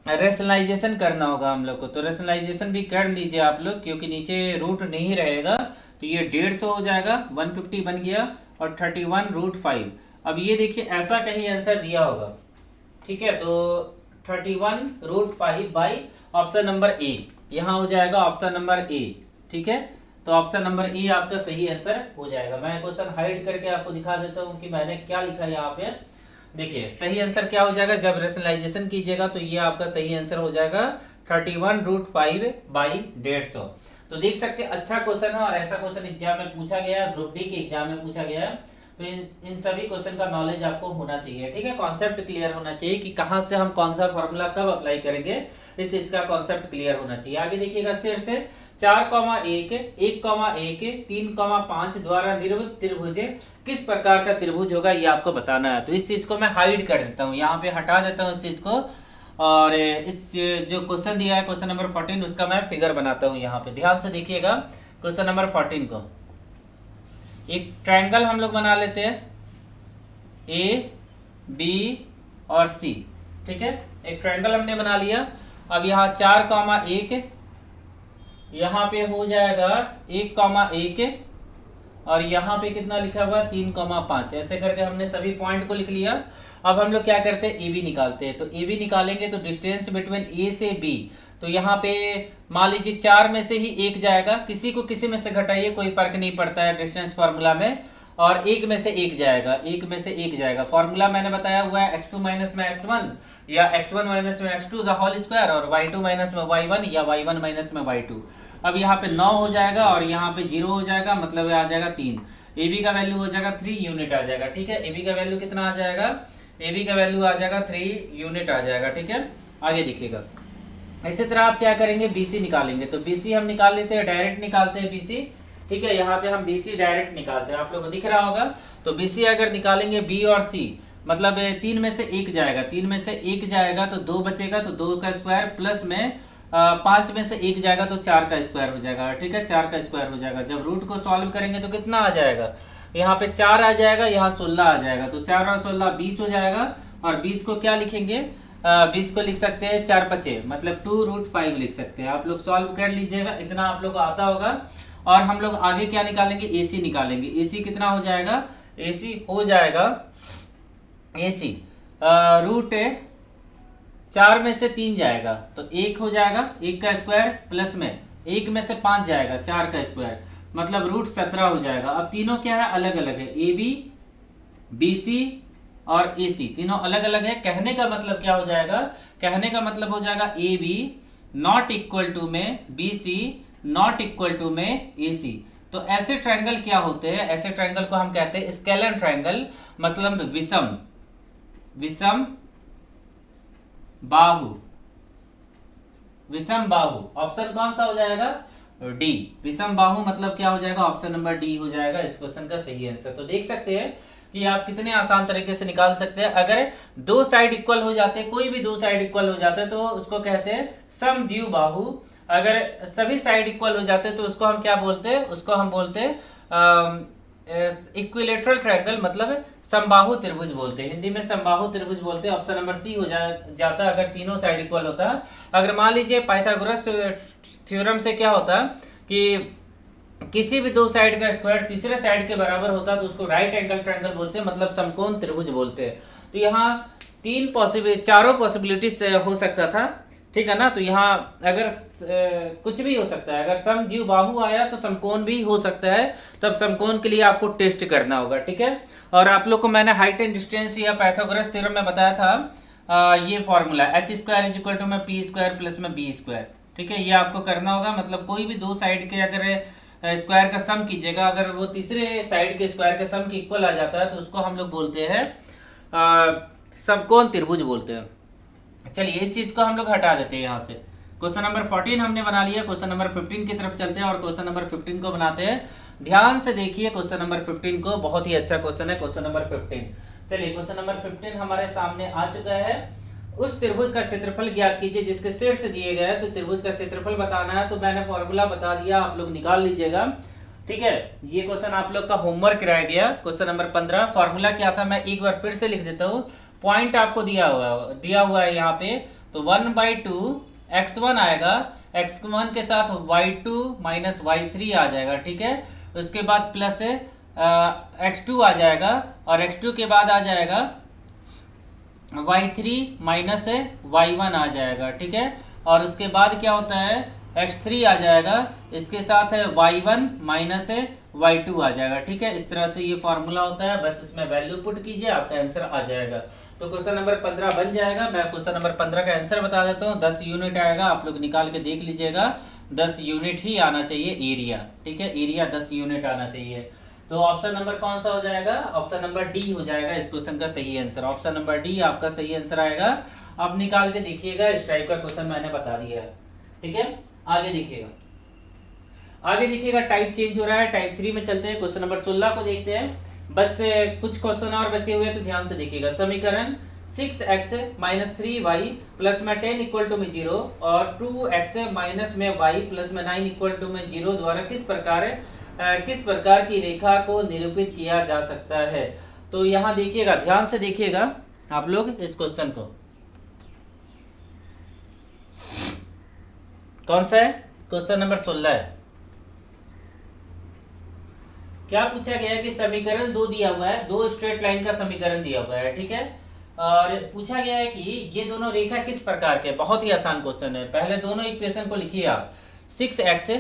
[SPEAKER 1] रेशनलाइजेशन करना होगा हम लोग को। तो रेशनलाइजेशन भी कर लीजिए आप लोग, क्योंकि नीचे रूट नहीं रहेगा। तो ये 150 हो जाएगा, 150 बन गया, और 31√5। अब ये देखिए ऐसा कहीं आंसर दिया होगा। ठीक है, तो 31√5 बाई ऑप्शन नंबर ए, यहाँ हो जाएगा ऑप्शन नंबर ए। ठीक है, तो ऑप्शन नंबर ए आपका सही आंसर हो जाएगा। मैं क्वेश्चन हाइड करके आपको दिखा देता हूँ कि मैंने क्या लिखा है यहाँ पे। देखिए सही आंसर क्या हो जाएगा, जब रेशनलाइजेशन कीजिएगा तो ये आपका सही आंसर हो जाएगा 31√5 बाई 150। तो देख सकते हैं अच्छा क्वेश्चन है, और ऐसा क्वेश्चन एग्जाम में पूछा गया है, ग्रुप डी के एग्जाम में पूछा गया है। तो इन सभी क्वेश्चन का नॉलेज आपको होना चाहिए। ठीक है, कॉन्सेप्ट क्लियर होना चाहिए कि कहाँ से हम कौन सा फॉर्मूला कब अप्लाई करेंगे, इस चीज का कॉन्सेप्ट क्लियर होना चाहिए। आगे देखिएगा, फिर से 4,1 1,1 3,5 द्वारा निर्मित त्रिभुज किस प्रकार का त्रिभुज होगा, ये आपको बताना है। तो इस चीज को मैं हाइड कर देता हूँ, यहाँ पे हटा देता हूँ इस चीज को, और इस जो क्वेश्चन दिया है क्वेश्चन नंबर 14 उसका मैं फिगर बनाता हूँ। यहाँ पे ध्यान से देखिएगा क्वेश्चन नंबर 14 को। एक ट्रायंगल हम लोग बना लेते हैं, ए बी और सी। ठीक है, एक ट्रायंगल हमने बना लिया। अब यहाँ 4,1 यहाँ पे हो जाएगा 1,1, और यहाँ पे कितना लिखा हुआ 3,5। ऐसे करके हमने सभी पॉइंट को लिख लिया। अब हम लोग क्या करते हैं, ए बी निकालते हैं। तो ए बी निकालेंगे तो डिस्टेंस बिटवीन ए से बी, तो यहाँ पे मान लीजिए 4 में से ही 1 जाएगा, किसी को किसी में से घटाइए, कोई फर्क नहीं पड़ता है डिस्टेंस फार्मूला में। और एक में से एक जाएगा, एक में से एक जाएगा। फॉर्मूला मैंने बताया हुआ है x2 माइनस में x1 या x1 माइनस में x2 द होल स्क्वायर, और y2 माइनस में y1 या y1 माइनस में y2। अब यहाँ पे 9 हो जाएगा और यहाँ पे 0 हो जाएगा, मतलब आ जाएगा 3। ए बी का वैल्यू हो जाएगा 3 यूनिट आ जाएगा, ठीक है। ए बी का वैल्यू कितना आ जाएगा, ए बी का वैल्यू आ जाएगा 3 यूनिट आ जाएगा, ठीक है। आगे दिखेगा। इसी तरह आप क्या करेंगे, BC निकालेंगे। तो BC हम निकाल लेते हैं, डायरेक्ट निकालते हैं BC, ठीक है। यहाँ पे हम BC डायरेक्ट निकालते हैं, आप लोगों को दिख रहा होगा। तो BC अगर निकालेंगे B और C, मतलब 3 में से 1 जाएगा, 3 में से 1 जाएगा तो 2 बचेगा, तो 2 का स्क्वायर प्लस में 5 में से 1 जाएगा तो 4 का स्क्वायर हो जाएगा, ठीक है। 4 का स्क्वायर हो जाएगा। जब रूट को सॉल्व करेंगे तो कितना आ जाएगा, यहाँ पे 4 आ जाएगा, यहाँ 16 आ जाएगा, तो 4 और 16 20 हो जाएगा। और 20 को क्या लिखेंगे, 20 को लिख सकते हैं 4 5, मतलब 2√5 लिख सकते हैं। आप लोग सॉल्व कर लीजिएगा, इतना आप लोग को आता होगा। और हम लोग आगे क्या निकालेंगे, AC निकालेंगे। AC कितना हो जाएगा, AC हो जाएगा, AC रूट 4 में से 3 जाएगा तो 1 हो जाएगा, 1 का स्क्वायर प्लस में 1 में से 5 जाएगा, 4 का स्क्वायर, मतलब रूट 17 हो जाएगा। अब तीनों क्या है, अलग अलग है, AB BC और AC तीनों अलग अलग है। कहने का मतलब क्या हो जाएगा, कहने का मतलब हो जाएगा AB नॉट इक्वल टू में BC नॉट इक्वल टू में AC। तो ऐसे ट्रायंगल क्या होते हैं, ऐसे ट्रायंगल को हम कहते हैं स्केलर ट्रायंगल, मतलब विषम विषम बाहु, विषम बाहु। ऑप्शन कौन सा हो जाएगा, डी। विषम बाहु मतलब क्या हो जाएगा, ऑप्शन नंबर डी हो जाएगा इस क्वेश्चन का सही आंसर। तो देख सकते हैं कि आप कितने आसान तरीके से निकाल सकते हैं। अगर दो साइड इक्वल हो जाते, कोई भी दो साइड इक्वल हो जाते तो उसको कहते हैं समद्विबाहु। अगर सभी साइड इक्वल हो जाते तो उसको हम क्या बोलते हैं, उसको हम बोलते हैं इक्विलेटरल ट्रायंगल, मतलब समबाहु त्रिभुज बोलते हैं, हिंदी में समबाहु त्रिभुज बोलते हैं। ऑप्शन नंबर सी हो जाता अगर तीनों साइड इक्वल होता। अगर मान लीजिए पाइथागोरस थ्योरम से क्या होता कि किसी भी दो साइड का स्क्वायर तीसरे साइड के बराबर होता तो उसको राइट एंगल ट्रायंगल बोलते हैं, मतलब समकोण त्रिभुज बोलते हैं। तो यहाँ चारों पॉसिबिलिटीज हो सकता था, ठीक है ना। तो यहाँ अगर कुछ भी हो सकता है, अगर समद्विबाहु आया तो समकोण भी हो सकता है, तब समकोण के लिए आपको टेस्ट करना होगा, ठीक है। और आप लोग को मैंने हाइट एंड डिस्टेंस या पाइथागोरस थ्योरम में बताया था ये फॉर्मूला h² में p² प्लस में b², ठीक है। ये आपको करना होगा, मतलब कोई भी दो साइड के अगर स्क्वायर का सम कीजिएगा, अगर वो तीसरे साइड के स्क्वायर के सम के इक्वल आ जाता है तो उसको हम लोग बोलते हैं समकोण त्रिभुज बोलते हैं। चलिए इस चीज को हम लोग हटा देते हैं यहाँ से। क्वेश्चन नंबर 14 हमने बना लिया, क्वेश्चन नंबर 15 की तरफ चलते हैं और क्वेश्चन नंबर 15 को बनाते हैं। ध्यान से देखिए क्वेश्चन नंबर 15 को, बहुत ही अच्छा क्वेश्चन है क्वेश्चन नंबर 15। चलिए क्वेश्चन नंबर 15 हमारे सामने आ चुका है। उस त्रिभुज का क्षेत्रफल ज्ञात कीजिए जिसके शीर्ष दिए गए। तो त्रिभुज का क्षेत्रफल बताना है, तो मैंने फॉर्मूला बता दिया, आप लोग निकाल लीजिएगा, ठीक है। ये क्वेश्चन आप लोग का होमवर्क रह गया। क्वेश्चन नंबर 15 फॉर्मूला क्या था, मैं एक बार फिर से लिख देता हूँ। पॉइंट आपको दिया हुआ है यहाँ पे। तो 1/2 x1 आएगा, x1 के साथ y2 माइनस y3 आ जाएगा, ठीक है। उसके बाद प्लस x2 आ जाएगा और x2 के बाद आ जाएगा y3 माइनस y1 आ जाएगा, ठीक है। और उसके बाद क्या होता है x3 आ जाएगा, इसके साथ y1 माइनस y2 आ जाएगा, ठीक है। इस तरह से ये फॉर्मूला होता है, बस इसमें वैल्यू पुट कीजिए, आपका आंसर आ जाएगा। तो क्वेश्चन नंबर 15 बन जाएगा। मैं क्वेश्चन नंबर 15 का आंसर बता देता हूँ। 10 यूनिट आएगा, आप लोग निकाल के देख लीजिएगा। 10 यूनिट ही आना चाहिए एरिया, ठीक है। एरिया 10 यूनिट आना चाहिए। तो ऑप्शन नंबर कौन सा हो जाएगा, ऑप्शन नंबर डी हो जाएगा इस क्वेश्चन का सही आंसर। ऑप्शन नंबर डी आपका सही आंसर आएगा। आप निकाल के देखिएगा, इस टाइप का क्वेश्चन मैंने बता दिया है, ठीक है। आगे देखिएगा टाइप चेंज हो रहा है। टाइप 3 में चलते हैं, क्वेश्चन नंबर 16 को देखते हैं। बस कुछ क्वेश्चन और बचे हुए हैं तो ध्यान से देखिएगा। समीकरण 6x माइनस 3y प्लस में 10 इक्वल टू में 0 और 2x माइनस में y प्लस में 9 इक्वल टू में 0 द्वारा किस प्रकार की रेखा को निरूपित किया जा सकता है। तो यहाँ देखिएगा, ध्यान से देखिएगा आप लोग इस क्वेश्चन को। कौन सा है, क्वेश्चन नंबर 16 है। क्या पूछा गया है कि समीकरण 2 दिया हुआ है, 2 स्ट्रेट लाइन का समीकरण दिया हुआ है, ठीक है। और पूछा गया है कि ये दोनों रेखा किस प्रकार के। बहुत ही आसान क्वेश्चन है। पहले दोनों इक्वेशन को लिखिए आप। 6x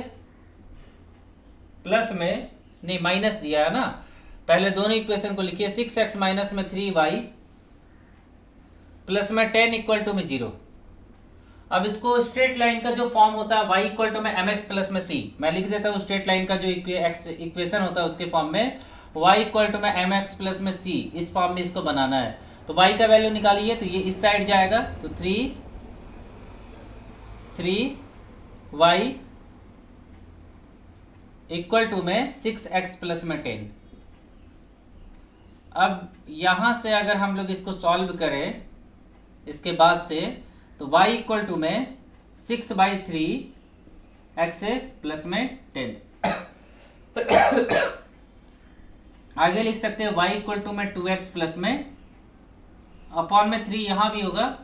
[SPEAKER 1] प्लस में नहीं माइनस दिया है ना, पहले दोनों इक्वेशन को लिखिए, 6x माइनस में 3y प्लस में 10 इक्वल टू में 0। अब इसको स्ट्रेट लाइन का जो फॉर्म होता है y इक्वल टू में mx प्लस में c, मैं लिख देता हूँ स्ट्रेट लाइन का जो इक्वेशन होता है उसके फॉर्म में y इक्वल टू में mx प्लस में c, इस फॉर्म में इसको बनाना है। तो y का वैल्यू निकालिए, तो ये इस साइड जाएगा, तो 3y इक्वल टू में 6x प्लस में 10। अब यहाँ से अगर हम लोग इसको सॉल्व करें इसके बाद से, तो y इक्वल टू में 6/3 x प्लस में 10। आगे लिख सकते हैं y इक्वल टू में 2x प्लस में अपॉन में 3, यहाँ भी होगा,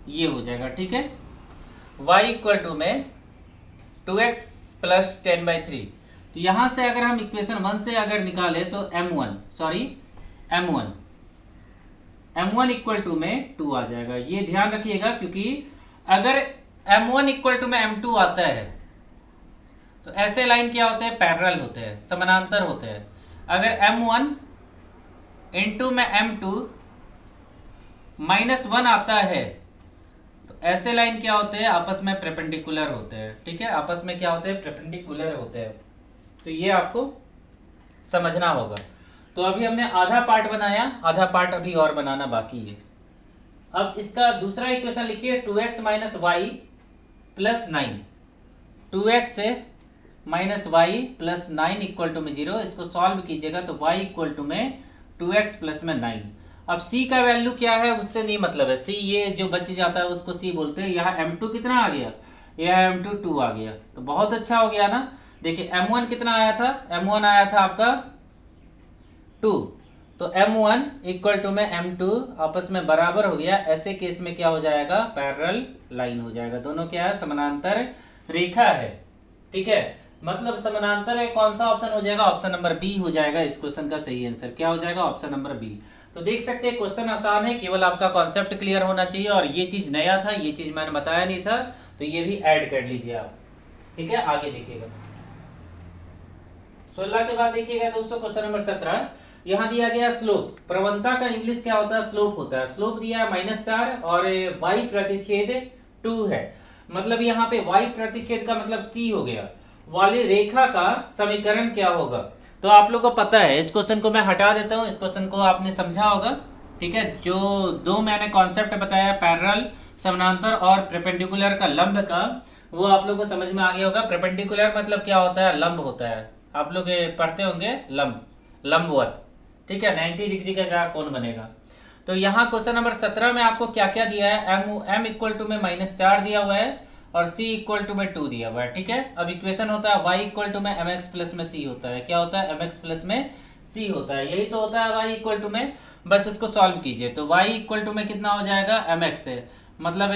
[SPEAKER 1] ये हो जाएगा, ठीक है। y इक्वल टू में 2x प्लस 10/3। तो यहाँ से अगर हम इक्वेशन 1 से अगर निकाले तो m1 इक्वल टू में 2 आ जाएगा। ये ध्यान रखिएगा, क्योंकि अगर m1 इक्वल टू में m2 आता है तो ऐसे लाइन क्या होते हैं, पैरेलल होते हैं, समानांतर होते हैं। अगर m1 इंटू में m2 -1 आता है तो ऐसे लाइन क्या होते हैं, आपस में परपेंडिकुलर होते हैं, ठीक है, आपस में क्या होते हैं, परपेंडिकुलर होते हैं। तो ये आपको समझना होगा। तो अभी हमने आधा पार्ट बनाया, आधा पार्ट अभी और बनाना बाकी है। अब इसका दूसरा इक्वेशन लिखिए, 2x minus y plus 9, 2x minus y plus 9 equal to में 0। इसको सॉल्व कीजिएगा तो y इक्वल टू में 2x प्लस में 9। अब c का वैल्यू क्या है उससे नहीं मतलब है, c ये जो बच जाता है उसको c बोलते हैं। यहाँ m2 कितना आ गया, यह m2 2 आ गया, तो बहुत अच्छा हो गया ना। देखिए m1 कितना आया था, m1 आया था आपका 2, तो m1 इक्वल टू में m2 आपस में बराबर हो गया। ऐसे केस में क्या हो जाएगा, पैरेलल लाइन हो जाएगा। दोनों क्या है, समानांतर रेखा है, ठीक है, मतलब समानांतर है। कौन सा ऑप्शन हो जाएगा, ऑप्शन नंबर बी हो जाएगा। इस क्वेश्चन का सही आंसर क्या हो जाएगा, ऑप्शन नंबर बी। तो देख सकते हैं क्वेश्चन आसान है, केवल आपका कॉन्सेप्ट क्लियर होना चाहिए। और ये चीज नया था, ये चीज मैंने बताया नहीं था, तो ये भी ऐड कर लीजिए आप, ठीक है। आगे देखिएगा 16 के बाद देखिएगा दोस्तों क्वेश्चन नंबर 17। यहाँ दिया गया स्लोप, प्रवणता का इंग्लिश क्या होता है, स्लोप होता है। स्लोप दिया है -4 और y प्रतिच्छेद 2 है, मतलब यहाँ पे y प्रतिच्छेद का मतलब c हो गया। वाली रेखा का समीकरण क्या होगा, तो आप लोगों को पता है। इस क्वेश्चन को मैं हटा देता हूँ, इस क्वेश्चन को आपने समझा होगा, ठीक है। जो दो मैंने कॉन्सेप्ट बताया, पैरेलल समानांतर और परपेंडिकुलर का लंब का, वो आप लोगों को समझ में आ गया होगा। परपेंडिकुलर मतलब क्या होता है, लंब होता है, आप लोग पढ़ते होंगे लंब, लंबवत, ठीक है, 90 डिग्री का जहाँ कोण बनेगा। तो यहाँ क्वेश्चन नंबर 17 में आपको क्या क्या दिया है, m इक्वल टू में -4 दिया हुआ है और c इक्वल टू में 2 दिया हुआ है, ठीक है। अब इक्वेशन होता है y इक्वल टू में mx प्लस में c होता है। क्या होता है, mx प्लस में c होता है, यही तो होता है y इक्वल टू में। बस इसको सॉल्व कीजिए तो y इक्वल टू में कितना हो जाएगा, mx है, मतलब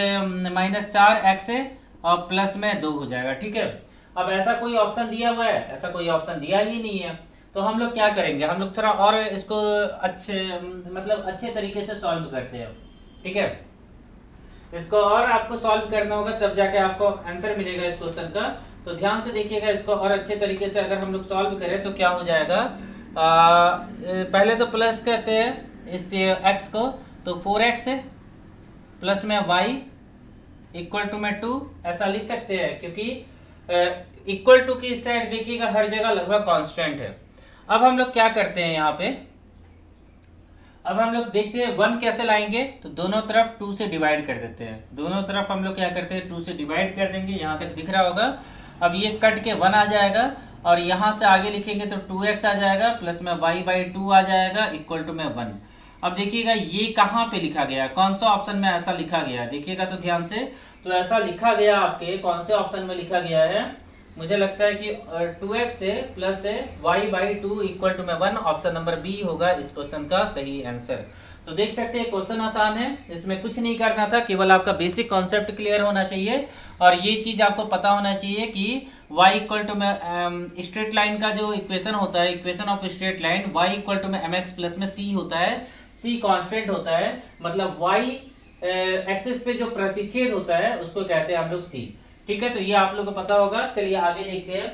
[SPEAKER 1] -4x और प्लस में 2 हो जाएगा, ठीक है। अब ऐसा कोई ऑप्शन दिया हुआ है, ऐसा कोई ऑप्शन दिया ही नहीं है, तो हम लोग क्या करेंगे, हम लोग थोड़ा और इसको अच्छे तरीके से सॉल्व करते हैं, ठीक है। इसको और आपको सॉल्व करना होगा, तब जाके आपको आंसर मिलेगा इस क्वेश्चन का। तो ध्यान से देखिएगा, इसको और अच्छे तरीके से अगर हम लोग सॉल्व करें तो क्या हो जाएगा। पहले तो प्लस कहते हैं इस x को, तो 4x प्लस में y इक्वल टू में 2 ऐसा लिख सकते हैं, क्योंकि इक्वल टू की इस साइड देखिएगा हर जगह लगभग कांस्टेंट है। अब हम लोग क्या करते हैं यहाँ पे, अब हम लोग देखते हैं 1 कैसे लाएंगे, तो दोनों तरफ 2 से डिवाइड कर देते हैं। दोनों तरफ हम लोग क्या करते हैं, 2 से डिवाइड कर देंगे, यहाँ तक दिख रहा होगा। अब ये कट के 1 आ जाएगा और यहाँ से आगे लिखेंगे तो 2x आ जाएगा प्लस में y/2 आ जाएगा इक्वल टू में 1। अब देखिएगा ये कहाँ पे लिखा गया है, कौन सा ऑप्शन में ऐसा लिखा गया है, देखिएगा तो ध्यान से। तो ऐसा लिखा गया आपके कौन से ऑप्शन में लिखा गया है, मुझे लगता है कि 2x plus y/2 equal to में 1, ऑप्शन नंबर बी होगा इस क्वेश्चन का सही आंसर। तो देख सकते हैं क्वेश्चन आसान है, इसमें कुछ नहीं करना था, केवल आपका बेसिक कॉन्सेप्ट क्लियर होना चाहिए। और ये चीज़ आपको पता होना चाहिए कि y इक्वल टू में स्ट्रेट लाइन का जो इक्वेशन होता है, equation of straight line, y equal to में mx प्लस में c होता है, c कांस्टेंट होता है, मतलब y एक्सिस पे जो प्रतिच्छेद होता है उसको कहते हैं हम लोग c, ठीक है। तो ये आप लोग को पता होगा। चलिए आगे देखते हैं।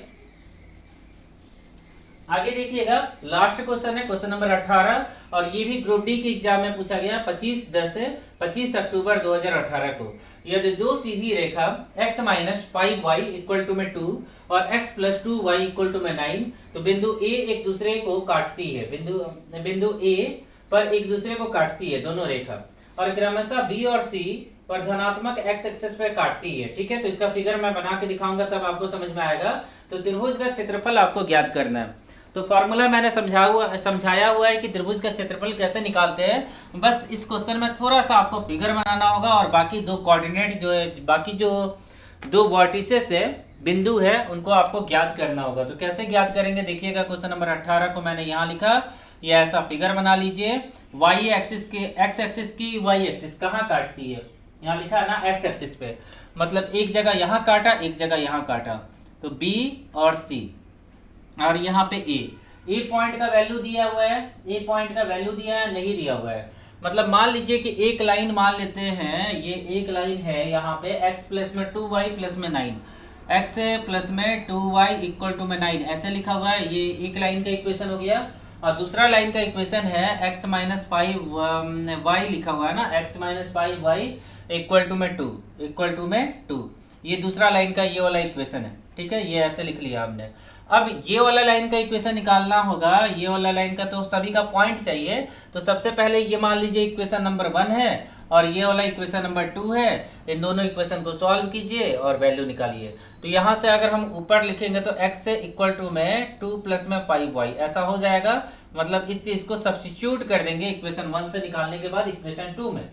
[SPEAKER 1] आगे देखिएगा, लास्ट क्वेश्चन है क्वेश्चन नंबर 18, और ये भी ग्रुप डी के एग्जाम में पूछा गया 25 अक्टूबर 2018 को। यदि दो सीधी रेखा x minus 5y equal to में 2 और x plus 2y equal to में 9, तो बिंदु A एक दूसरे को काटती है, बिंदु A पर एक दूसरे को काटती है दोनों रेखा, और क्रमशः B और C पर धनात्मक x एक्सिस पे काटती है। ठीक है, तो इसका फिगर मैं बना के दिखाऊंगा तब आपको समझ में आएगा। तो त्रिभुज का क्षेत्रफल आपको ज्ञात करना है। तो फॉर्मूला मैंने समझाया हुआ है कि त्रिभुज का क्षेत्रफल कैसे निकालते हैं। बस इस क्वेश्चन में थोड़ा सा आपको फिगर बनाना होगा, और बाकी दो कोऑर्डिनेट जो है, बाकी जो दो वर्टिसेस है, बिंदु है, उनको आपको ज्ञात करना होगा। तो कैसे ज्ञात करेंगे देखिएगा, क्वेश्चन नंबर 18 को मैंने यहाँ लिखा, ये ऐसा फिगर बना लीजिए। वाई एक्सिस के एक्स एक्सिस की वाई एक्सिस कहाँ काटती है, यहाँ लिखा है ना एक्स एक्सिस पे, मतलब एक जगह यहाँ काटा, एक जगह यहाँ काटा, तो बी और सी, और यहाँ पे ए पॉइंट का वैल्यू दिया हुआ है, ए पॉइंट का वैल्यू दिया है, नहीं दिया हुआ है। मतलब मान लीजिए कि एक लाइन मान लेते हैं, ये एक लाइन है यहाँ पे x प्लस में 2y प्लस में 9, x प्लस में 2y इक्वल टू में 9 ऐसे लिखा हुआ है। ये एक लाइन का इक्वेशन हो गया। और दूसरा लाइन का इक्वेशन है x माइनस 5y लिखा हुआ है ना, x minus 5y equal to में 2, इक्वल टू में 2। ये दूसरा लाइन का ये वाला इक्वेशन है। ठीक है, ये ऐसे लिख लिया हमने। अब ये वाला लाइन का इक्वेशन निकालना होगा, ये वाला लाइन का तो सभी का पॉइंट चाहिए। तो सबसे पहले ये मान लीजिए इक्वेशन नंबर 1 है, और ये वाला इक्वेशन नंबर 2 है। इन दोनों इक्वेशन को सॉल्व कीजिए और वैल्यू निकालिए। तो यहाँ से अगर हम ऊपर लिखेंगे तो x से इक्वल टू में 2 प्लस में 5y ऐसा हो जाएगा। मतलब इस चीज को सब्स्टिट्यूट कर देंगे इक्वेशन 1 से निकालने के बाद इक्वेशन 2 में।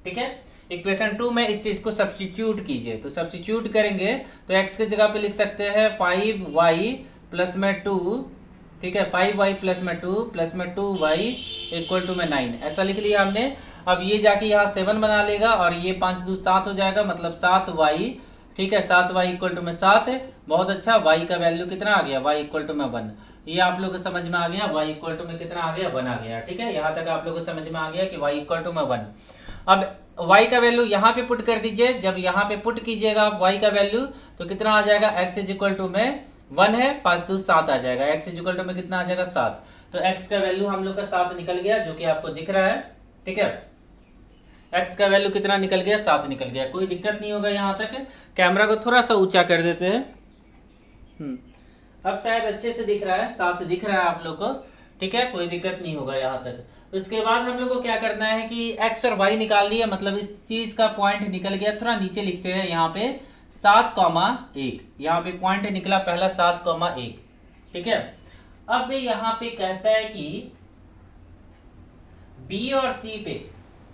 [SPEAKER 1] ठीक है, इक्वेशन 2 में इस चीज को सब्स्टिट्यूट कीजिए। तो सब्स्टिट्यूट करेंगे तो x की जगह पे लिख सकते हैं 5y प्लस में 2, ठीक है, 5y प्लस में 2 प्लस में 2y इक्वल टू में 9 ऐसा लिख लिया हमने। अब ये जाके यहाँ 7 बना लेगा, और ये 5 दूनी 7 हो जाएगा, मतलब 7y। ठीक है, 7y इक्वल टू में 7 है। बहुत अच्छा, y का वैल्यू कितना आ गया, y इक्वल टू में 1। ये आप लोग को समझ में आ गया, y इक्वल टू में कितना आ गया, 1 आ गया। ठीक है, यहाँ तक आप लोग को समझ में आ गया कि y इक्वल टू में 1। अब y का वैल्यू यहाँ पे पुट कर दीजिए। जब यहाँ पे पुट कीजिएगा आप y का वैल्यू, तो कितना आ जाएगा, x इज इक्वल टू में 1 है, 5 दूनी 7 आ जाएगा, x इज इक्वल टू में कितना आ जाएगा, 7। तो x का वैल्यू हम लोग का 7 निकल गया, जो कि आपको दिख रहा है। ठीक है, x का वैल्यू कितना निकल गया, 7 निकल गया। कोई दिक्कत नहीं होगा यहाँ तक। कैमरा को थोड़ा सा ऊंचा कर देते हैं। अब शायद अच्छे से दिख रहा है, 7 दिख रहा है आप लोग को। ठीक है, कोई दिक्कत नहीं होगा यहाँ तक। उसके बाद हम लोग को क्या करना है कि x और y निकाल लिया, मतलब इस चीज का पॉइंट निकल गया। थोड़ा नीचे लिखते हैं यहाँ पे 7,1, यहाँ पे पॉइंट निकला पहला 7,1। ठीक है, अब यहाँ पे कहता है कि B और C पे,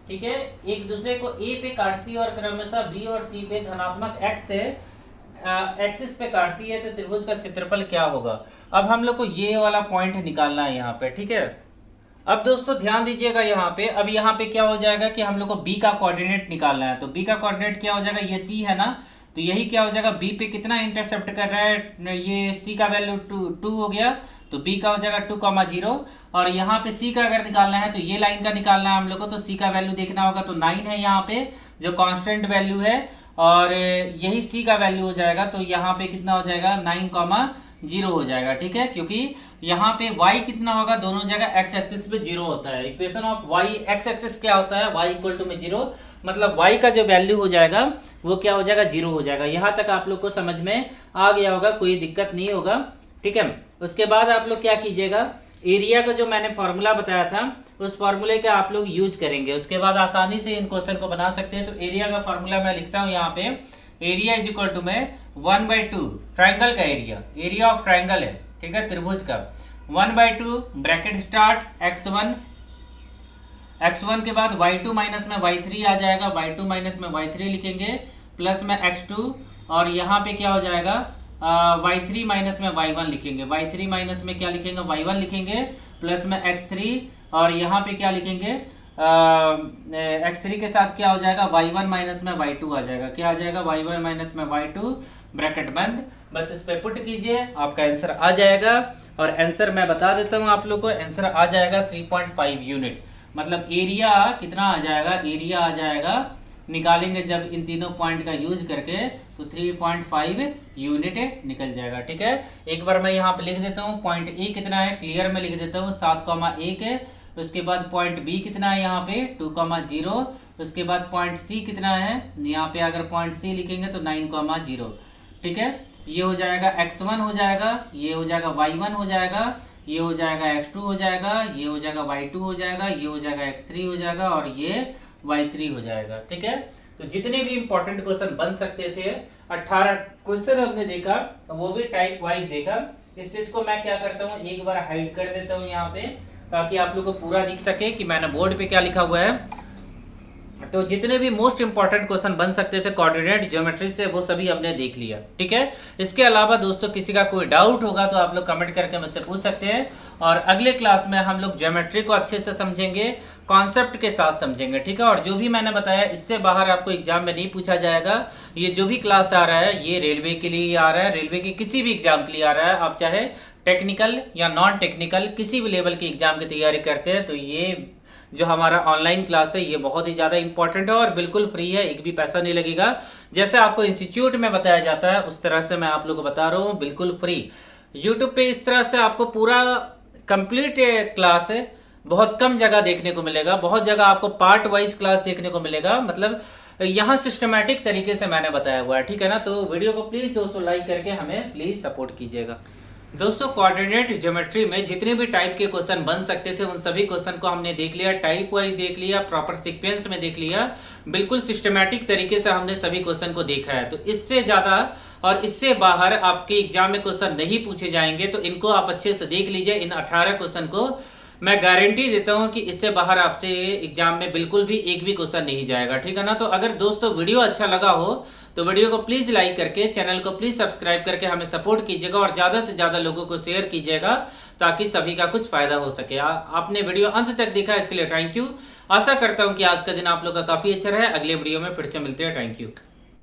[SPEAKER 1] ठीक है, एक दूसरे को A पे काटती है, और क्रमशः B और C पे धनात्मक x से एक्सिस पे काटती है। तो त्रिभुज का क्षेत्रफल क्या होगा। अब हम लोग को ये वाला पॉइंट निकालना है यहाँ पे। ठीक है, अब दोस्तों ध्यान दीजिएगा यहाँ पे। अब यहाँ पे क्या हो जाएगा कि हम लोग को B का कोऑर्डिनेट निकालना है। तो B का कोऑर्डिनेट क्या हो जाएगा, ये C है ना, तो यही क्या हो जाएगा, B पे कितना इंटरसेप्ट कर रहा है, ये C का वैल्यू 2 हो गया, तो B का हो जाएगा 2,0। और यहाँ पे C का अगर निकालना है तो ये लाइन का निकालना है हम लोग को। तो C का वैल्यू देखना होगा, तो 9 है यहाँ पे जो कांस्टेंट वैल्यू है, और यही C का वैल्यू हो जाएगा। तो यहाँ पे कितना हो जाएगा, 9,0 हो जाएगा। ठीक है, क्योंकि यहाँ पे y कितना होगा, दोनों जगह x एक्सिस पे 0 होता है। Equation of y x axis क्या होता है, y इक्वल टू में 0, मतलब y का जो वैल्यू हो जाएगा वो क्या हो जाएगा, 0 हो जाएगा। यहाँ तक आप लोग को समझ में आ गया होगा, कोई दिक्कत नहीं होगा। ठीक है, उसके बाद आप लोग क्या कीजिएगा, एरिया का जो मैंने फॉर्मूला बताया था उस फॉर्मूले का आप लोग यूज करेंगे। उसके बाद आसानी से इन क्वेश्चन को बना सकते हैं। तो एरिया का फॉर्मूला मैं लिखता हूँ यहाँ पे, एरिया इज इक्वल टू में 1/2 ट्राइंगल का एरिया ऑफ ट्राइंगल है। ठीक है, त्रिभुज का 1/2 ब्रैकेट स्टार्ट x1 के बाद y2 माइनस में y3 आ जाएगा, y2 माइनस में y3 लिखेंगे, प्लस में x2, और यहाँ पे क्या हो जाएगा, y3 माइनस में y1 लिखेंगे, y3 माइनस में क्या लिखेंगे, y1 लिखेंगे, प्लस में x3, और यहाँ पे क्या लिखेंगे, x3 के साथ क्या हो जाएगा, y1 माइनस में y2 आ जाएगा। क्या आ जाएगा, y1 माइनस में y2 ब्रैकेट बंद। बस इस पे पुट कीजिए, आपका आंसर आ जाएगा। और आंसर मैं बता देता हूँ आप लोग को, आंसर आ जाएगा 3.5 यूनिट। मतलब एरिया कितना आ जाएगा, एरिया आ जाएगा, निकालेंगे जब इन तीनों पॉइंट का यूज करके, तो 3.5 यूनिट निकल जाएगा। ठीक है, एक बार मैं यहाँ पे लिख देता हूँ। पॉइंट ए कितना है क्लियर में लिख देता हूँ 7,1 है। उसके बाद पॉइंट बी कितना है यहाँ पे 2,0। उसके बाद पॉइंट सी कितना है, यहाँ पे अगर पॉइंट सी लिखेंगे तो 9,0। ठीक है, ये हो जाएगा x1 हो जाएगा, ये हो जाएगा y1 हो जाएगा, ये हो जाएगा x2 हो जाएगा, ये हो जाएगा y2 हो जाएगा, ये हो जाएगा x3 हो जाएगा और ये y3 हो जाएगा। ठीक है, तो जितने भी इंपॉर्टेंट क्वेश्चन बन सकते थे 18 क्वेश्चन हमने देखा, वो भी टाइप वाइज देखा। इस चीज को मैं क्या करता हूँ एक बार हाइड कर देता हूँ यहाँ पे, ताकि आप लोग को पूरा दिख सके कि मैंने बोर्ड पे क्या लिखा हुआ है। तो जितने भी मोस्ट इंपॉर्टेंट क्वेश्चन बन सकते थे कोऑर्डिनेट ज्योमेट्री से, वो सभी हमने देख लिया। ठीक है, इसके अलावा दोस्तों किसी का कोई डाउट होगा तो आप लोग कमेंट करके मुझसे पूछ सकते हैं, और अगले क्लास में हम लोग ज्योमेट्री को अच्छे से समझेंगे, कॉन्सेप्ट के साथ समझेंगे। ठीक है, और जो भी मैंने बताया इससे बाहर आपको एग्जाम में नहीं पूछा जाएगा। ये जो भी क्लास आ रहा है ये रेलवे के लिए आ रहा है, रेलवे के किसी भी एग्जाम के लिए आ रहा है। आप चाहे टेक्निकल या नॉन टेक्निकल किसी भी लेवल की एग्जाम की तैयारी करते हैं तो ये जो हमारा ऑनलाइन क्लास है ये बहुत ही ज़्यादा इंपॉर्टेंट है और बिल्कुल फ्री है, एक भी पैसा नहीं लगेगा। जैसे आपको इंस्टीट्यूट में बताया जाता है उस तरह से मैं आप लोगों को बता रहा हूँ, बिल्कुल फ्री। यूट्यूब पे इस तरह से आपको पूरा कंप्लीट क्लास है, बहुत कम जगह देखने को मिलेगा, बहुत जगह आपको पार्ट वाइज क्लास देखने को मिलेगा। मतलब यहाँ सिस्टमैटिक तरीके से मैंने बताया हुआ है। ठीक है ना, तो वीडियो को प्लीज़ दोस्तों लाइक करके हमें प्लीज़ सपोर्ट कीजिएगा। दोस्तों कोऑर्डिनेट ज्योमेट्री में जितने भी टाइप के क्वेश्चन बन सकते थे उन सभी क्वेश्चन को हमने देख लिया, टाइप वाइज देख लिया, प्रॉपर सीक्वेंस में देख लिया, बिल्कुल सिस्टमैटिक तरीके से हमने सभी क्वेश्चन को देखा है। तो इससे ज़्यादा और इससे बाहर आपके एग्जाम में क्वेश्चन नहीं पूछे जाएंगे, तो इनको आप अच्छे से देख लीजिए। इन 18 क्वेश्चन को मैं गारंटी देता हूं कि इससे बाहर आपसे एग्जाम में बिल्कुल भी एक भी क्वेश्चन नहीं जाएगा। ठीक है ना, तो अगर दोस्तों वीडियो अच्छा लगा हो तो वीडियो को प्लीज़ लाइक करके, चैनल को प्लीज़ सब्सक्राइब करके हमें सपोर्ट कीजिएगा और ज़्यादा से ज़्यादा लोगों को शेयर कीजिएगा ताकि सभी का कुछ फ़ायदा हो सके। आपने वीडियो अंत तक देखा इसके लिए थैंक यू। आशा करता हूँ कि आज का दिन आप लोग का काफ़ी अच्छा रहे। अगले वीडियो में फिर से मिलते हैं। Thank you.